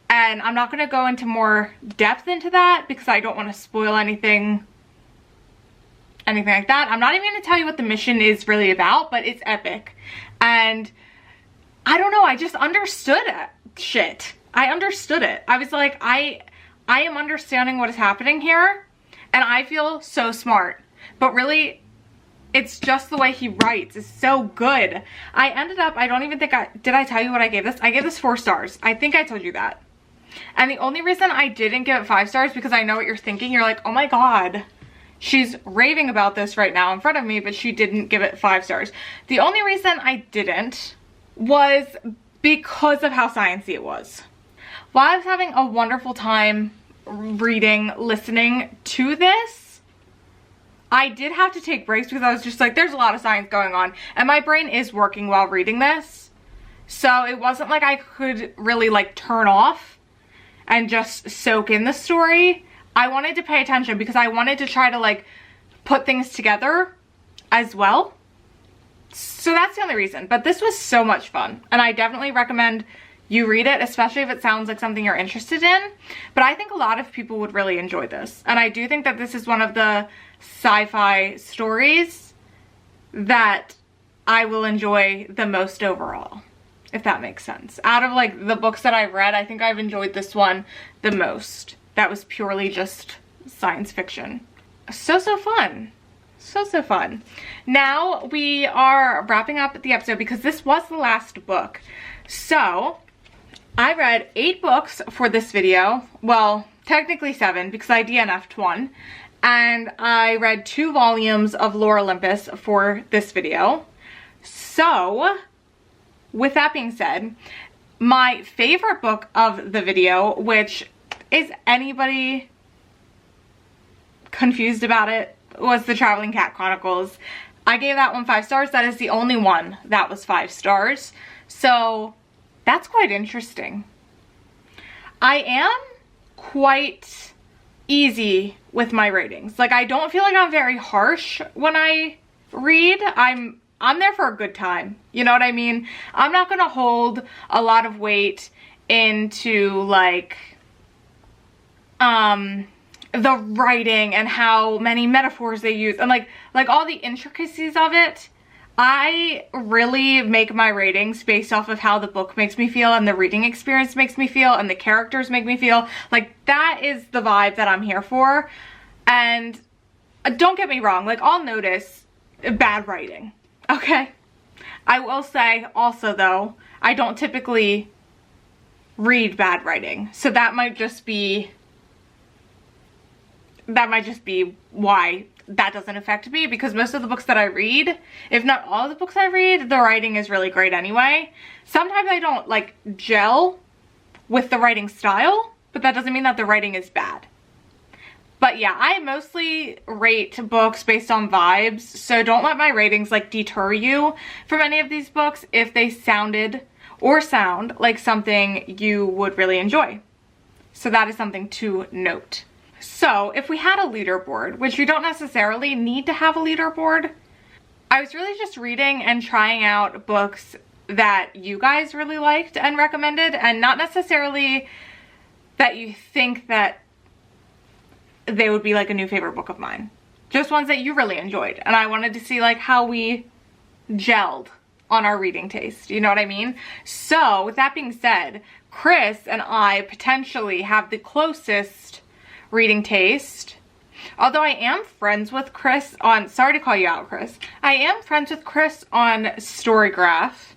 I'm not going to go into more depth into that because I don't want to spoil anything like that. I'm not even going to tell you what the mission is really about, but it's epic. And I don't know, I just understood it. Shit. I understood it. I was like, I am understanding what is happening here, and I feel so smart. But really, it's just the way he writes is so good. I ended up, I don't even think did I tell you what I gave this? I gave this 4 stars. I think I told you that. And the only reason I didn't give it 5 stars, because I know what you're thinking. You're like, oh my god, she's raving about this right now in front of me, but she didn't give it 5 stars. The only reason I didn't was because of how sciencey it was. While I was having a wonderful time reading, listening to this, I did have to take breaks because I was just like, there's a lot of science going on, and my brain is working while reading this. So it wasn't like I could really like turn off and just soak in the story. I wanted to pay attention because I wanted to try to like put things together as well. So that's the only reason. But this was so much fun, and I definitely recommend you read it, especially if it sounds like something you're interested in. But I think a lot of people would really enjoy this. And I do think that this is one of the sci-fi stories that I will enjoy the most overall, if that makes sense. Out of like the books that I've read, I think I've enjoyed this one the most. That was purely just science fiction. So fun. So fun. Now we are wrapping up the episode because this was the last book. So I read 8 books for this video. Well, technically 7 because I DNF'd one. And I read 2 volumes of Lore Olympus for this video. So with that being said, my favorite book of the video, which is anybody confused about it, was The Traveling Cat Chronicles. I gave that one 5 stars. That is the only one that was 5 stars. So that's quite interesting. I am quite easy with my ratings. Like, I don't feel like I'm very harsh when I read. I'm there for a good time. You know what I mean? I'm not gonna hold a lot of weight into like the writing and how many metaphors they use and like all the intricacies of it. I really make my ratings based off of how the book makes me feel and the reading experience makes me feel and the characters make me feel. Like, that is the vibe that I'm here for. And don't get me wrong, like, I'll notice bad writing, okay? I will say also though, I don't typically read bad writing, so that might just be why that doesn't affect me, because most of the books that I read, if not all of the books I read, the writing is really great anyway. Sometimes I don't like gel with the writing style, but that doesn't mean that the writing is bad. But yeah, I mostly rate books based on vibes, so don't let my ratings like deter you from any of these books if they sounded or sound like something you would really enjoy. So that is something to note. So if we had a leaderboard, which you don't necessarily need to have a leaderboard, I was really just reading and trying out books that you guys really liked and recommended, and not necessarily that you think that they would be like a new favorite book of mine. Just ones that you really enjoyed. And I wanted to see like how we gelled on our reading taste. You know what I mean? So with that being said, Chris and I potentially have the closest reading taste. Although I am friends with Chris on, sorry to call you out, Chris. I am friends with Chris on Storygraph.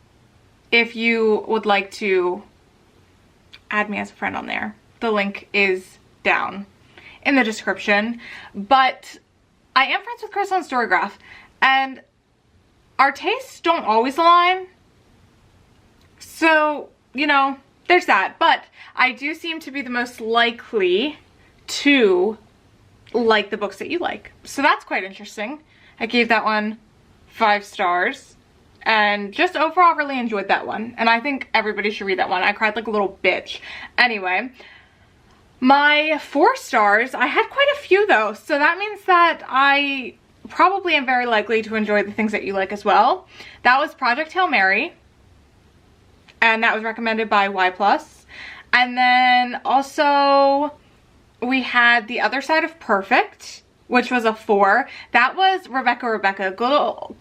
If you would like to add me as a friend on there, the link is down in the description. But I am friends with Chris on Storygraph, and our tastes don't always align. So, you know, there's that. But I do seem to be the most likely to like the books that you like. So that's quite interesting. I gave that one 5 stars. And just overall really enjoyed that one. And I think everybody should read that one. I cried like a little bitch. Anyway, my 4 stars, I had quite a few though. So that means that I probably am very likely to enjoy the things that you like as well. That was Project Hail Mary. And that was recommended by Y+. And then also we had The Other Side of Perfect, which was a 4. That was Rebecca.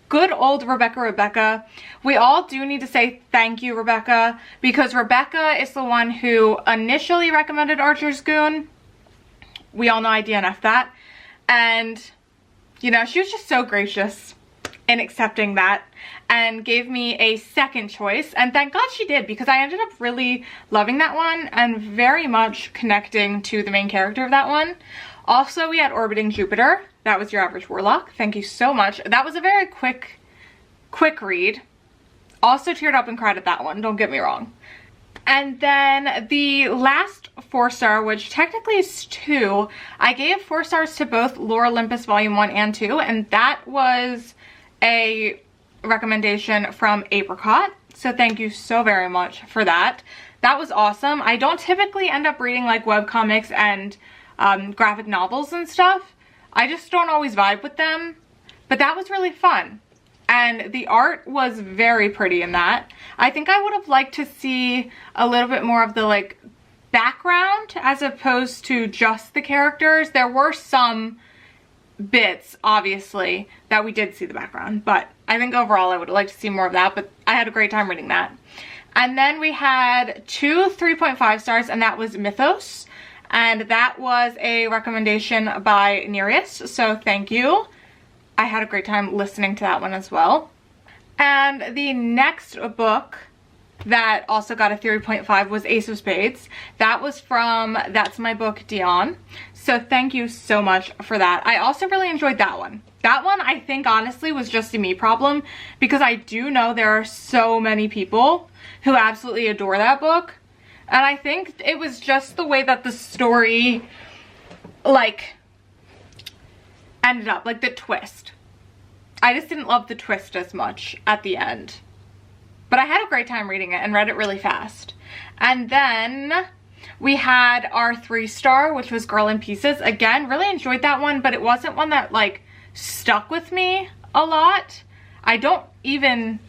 Good old Rebecca. We all do need to say thank you, Rebecca, because Rebecca is the one who initially recommended Archer's Goon. We all know I DNF'd that. And, you know, she was just so gracious in accepting that and gave me a second choice. And thank God she did, because I ended up really loving that one and very much connecting to the main character of that one. Also, we had Orbiting Jupiter. That was Your Average Warlock. Thank you so much. That was a very quick read. Also teared up and cried at that one, don't get me wrong. And then the last 4-star, which technically is 2, I gave 4 stars to both Lore Olympus Volume 1 and 2, and that was a recommendation from Apricot. So thank you so very much for that. That was awesome. I don't typically end up reading like webcomics and graphic novels and stuff. I just don't always vibe with them, but that was really fun. And the art was very pretty in that. I think I would have liked to see a little bit more of the like background as opposed to just the characters. There were some bits, obviously, that we did see the background, but I think overall I would have liked to see more of that, but I had a great time reading that. And then we had 2 3.5 stars, and that was Mythos. And that was a recommendation by Nereus, so thank you. I had a great time listening to that one as well. And the next book that also got a 3.5 was Ace of Spades. That was from That's My Book, Dion. So thank you so much for that. I also really enjoyed that one. That one, I think, honestly, was just a me problem, because I do know there are so many people who absolutely adore that book. And I think it was just the way that the story, like, ended up, like the twist. I just didn't love the twist as much at the end. But I had a great time reading it and read it really fast. And then we had our 3-star, which was Girl in Pieces. Again, really enjoyed that one, but it wasn't one that, like, stuck with me a lot. I don't even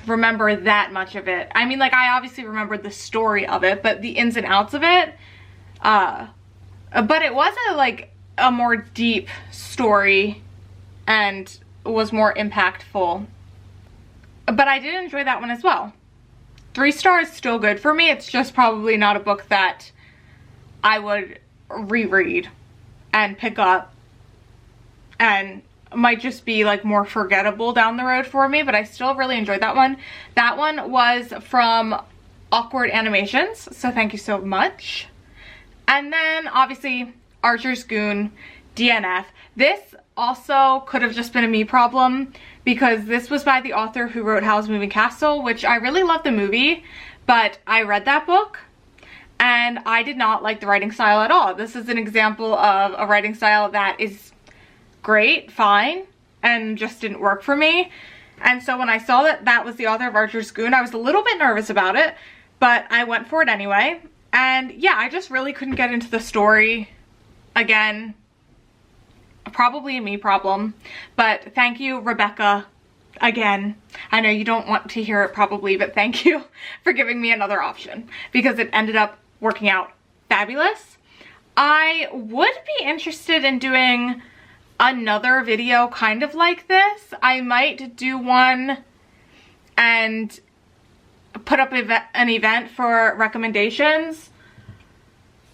remember that much of it. I mean, like, I obviously remembered the story of it, but the ins and outs of it, but it was a more deep story and was more impactful. But I did enjoy that one as well. 3 stars still good for me. It's just probably not a book that I would reread and pick up, and might just be like more forgettable down the road for me, but I still really enjoyed that one. That one was from Awkward Animations, so thank you so much. And then obviously Archer's Goon, DNF. This also could have just been a me problem, because this was by the author who wrote Howl's Moving Castle, which I really love the movie, but I read that book and I did not like the writing style at all. This is an example of a writing style that is great, fine, and just didn't work for me. And so when I saw that that was the author of Archer's Goon, I was a little bit nervous about it, but I went for it anyway. And yeah, I just really couldn't get into the story. Again, probably a me problem, but thank you, Rebecca, again. I know you don't want to hear it probably, but thank you for giving me another option because it ended up working out fabulous. I would be interested in doing another video kind of like this. I might do one and put up an event for recommendations.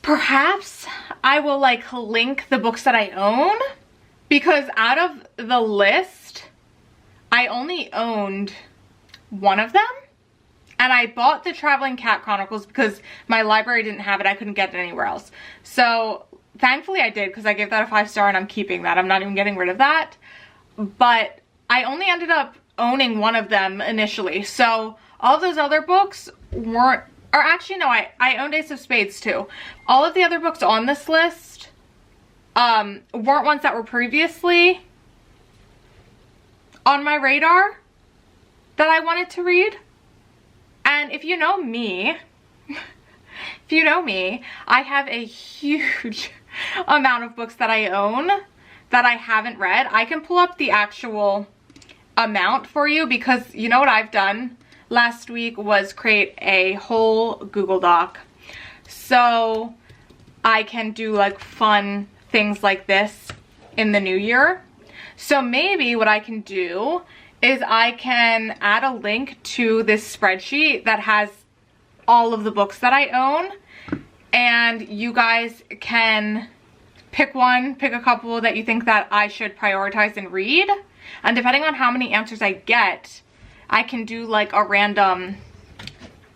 Perhaps I will like link the books that I own, because out of the list I only owned one of them, and I bought the Traveling Cat Chronicles because my library didn't have it. I couldn't get it anywhere else. So thankfully I did, because I gave that a 5-star and I'm keeping that. I'm not even getting rid of that. But I only ended up owning one of them initially. So all those other books weren't, or actually no, I owned Ace of Spades too. All of the other books on this list weren't ones that were previously on my radar that I wanted to read. And if you know me, I have a huge amount of books that I own that I haven't read. I can pull up the actual amount for you, because you know what I've done last week was create a whole Google Doc so I can do like fun things like this in the new year. So maybe what I can do is I can add a link to this spreadsheet that has all of the books that I own, and you guys can pick one, pick a couple that you think that I should prioritize and read. And depending on how many answers I get, I can do like a random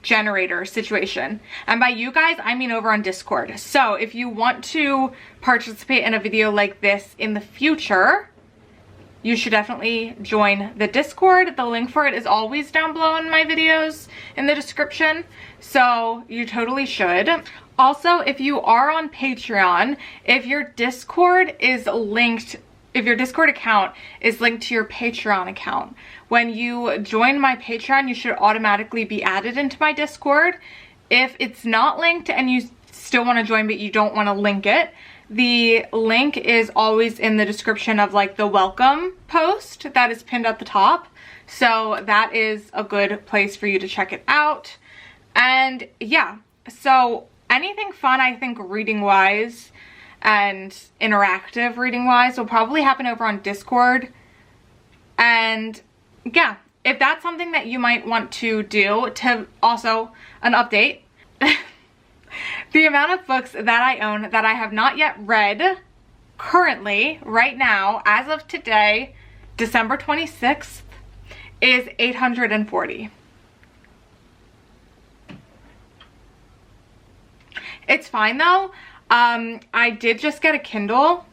generator situation. And by you guys, I mean over on Discord. So if you want to participate in a video like this in the future, you should definitely join the Discord. The link for it is always down below in my videos in the description, so you totally should. Also, if you are on Patreon, if your Discord account is linked to your Patreon account, when you join my Patreon, you should automatically be added into my Discord. If it's not linked and you still want to join but you don't want to link it, the link is always in the description of like the welcome post that is pinned at the top. So that is a good place for you to check it out. And yeah, so anything fun, I think reading wise and interactive reading wise will probably happen over on Discord. And yeah, if that's something that you might want to do, to also an update, the amount of books that I own that I have not yet read currently, right now, as of today, December 26th, is 840. It's fine though. I did just get a Kindle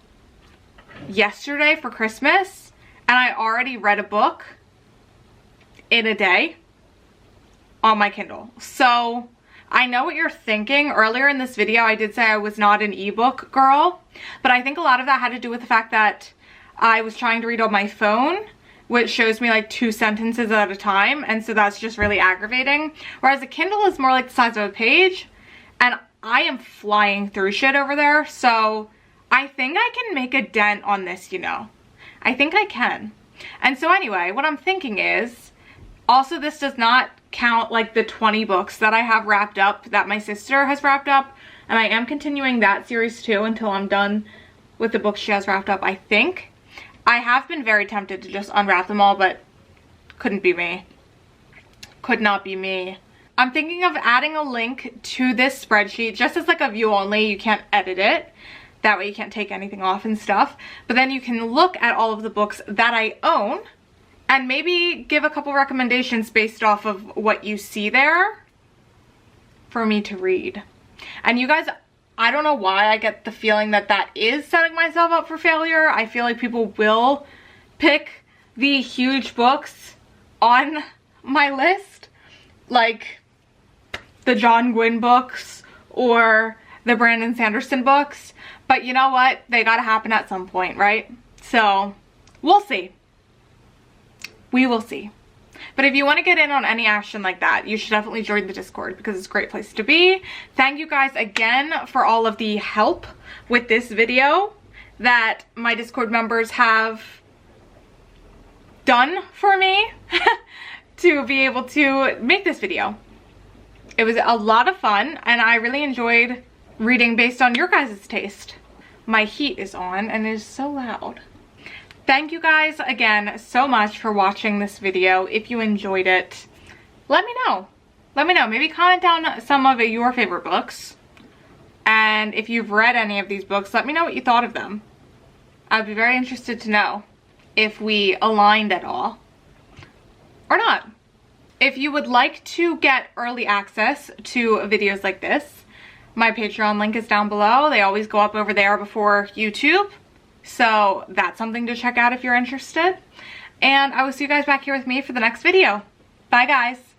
yesterday for Christmas, and I already read a book in a day on my Kindle. So I know what you're thinking. Earlier in this video, I did say I was not an ebook girl, but I think a lot of that had to do with the fact that I was trying to read on my phone, which shows me like 2 sentences at a time, and so that's just really aggravating. Whereas a Kindle is more like the size of a page, and I am flying through shit over there, so I think I can make a dent on this, you know. I think I can. And so anyway, what I'm thinking is, also this does not count like the 20 books that I have wrapped up that my sister has wrapped up, and I am continuing that series too until I'm done with the books she has wrapped up, I think. I have been very tempted to just unwrap them all, but couldn't be me. Could not be me. I'm thinking of adding a link to this spreadsheet just as like a view only. You can't edit it. That way you can't take anything off and stuff. But then you can look at all of the books that I own and maybe give a couple recommendations based off of what you see there for me to read. And you guys, I don't know why I get the feeling that that is setting myself up for failure. I feel like people will pick the huge books on my list, like the John Gwynne books or the Brandon Sanderson books. But you know what? They gotta happen at some point, right? So we'll see. We will see. But if you want to get in on any action like that, you should definitely join the Discord because it's a great place to be. Thank you guys again for all of the help with this video that my Discord members have done for me to be able to make this video. It was a lot of fun and I really enjoyed reading based on your guys' taste. My heat is on and it is so loud. Thank you guys again so much for watching this video. If you enjoyed it, let me know. Let me know. Maybe comment down some of your favorite books. And if you've read any of these books, let me know what you thought of them. I'd be very interested to know if we aligned at all or not. If you would like to get early access to videos like this, my Patreon link is down below. They always go up over there before YouTube. So that's something to check out if you're interested. And I will see you guys back here with me for the next video. Bye guys.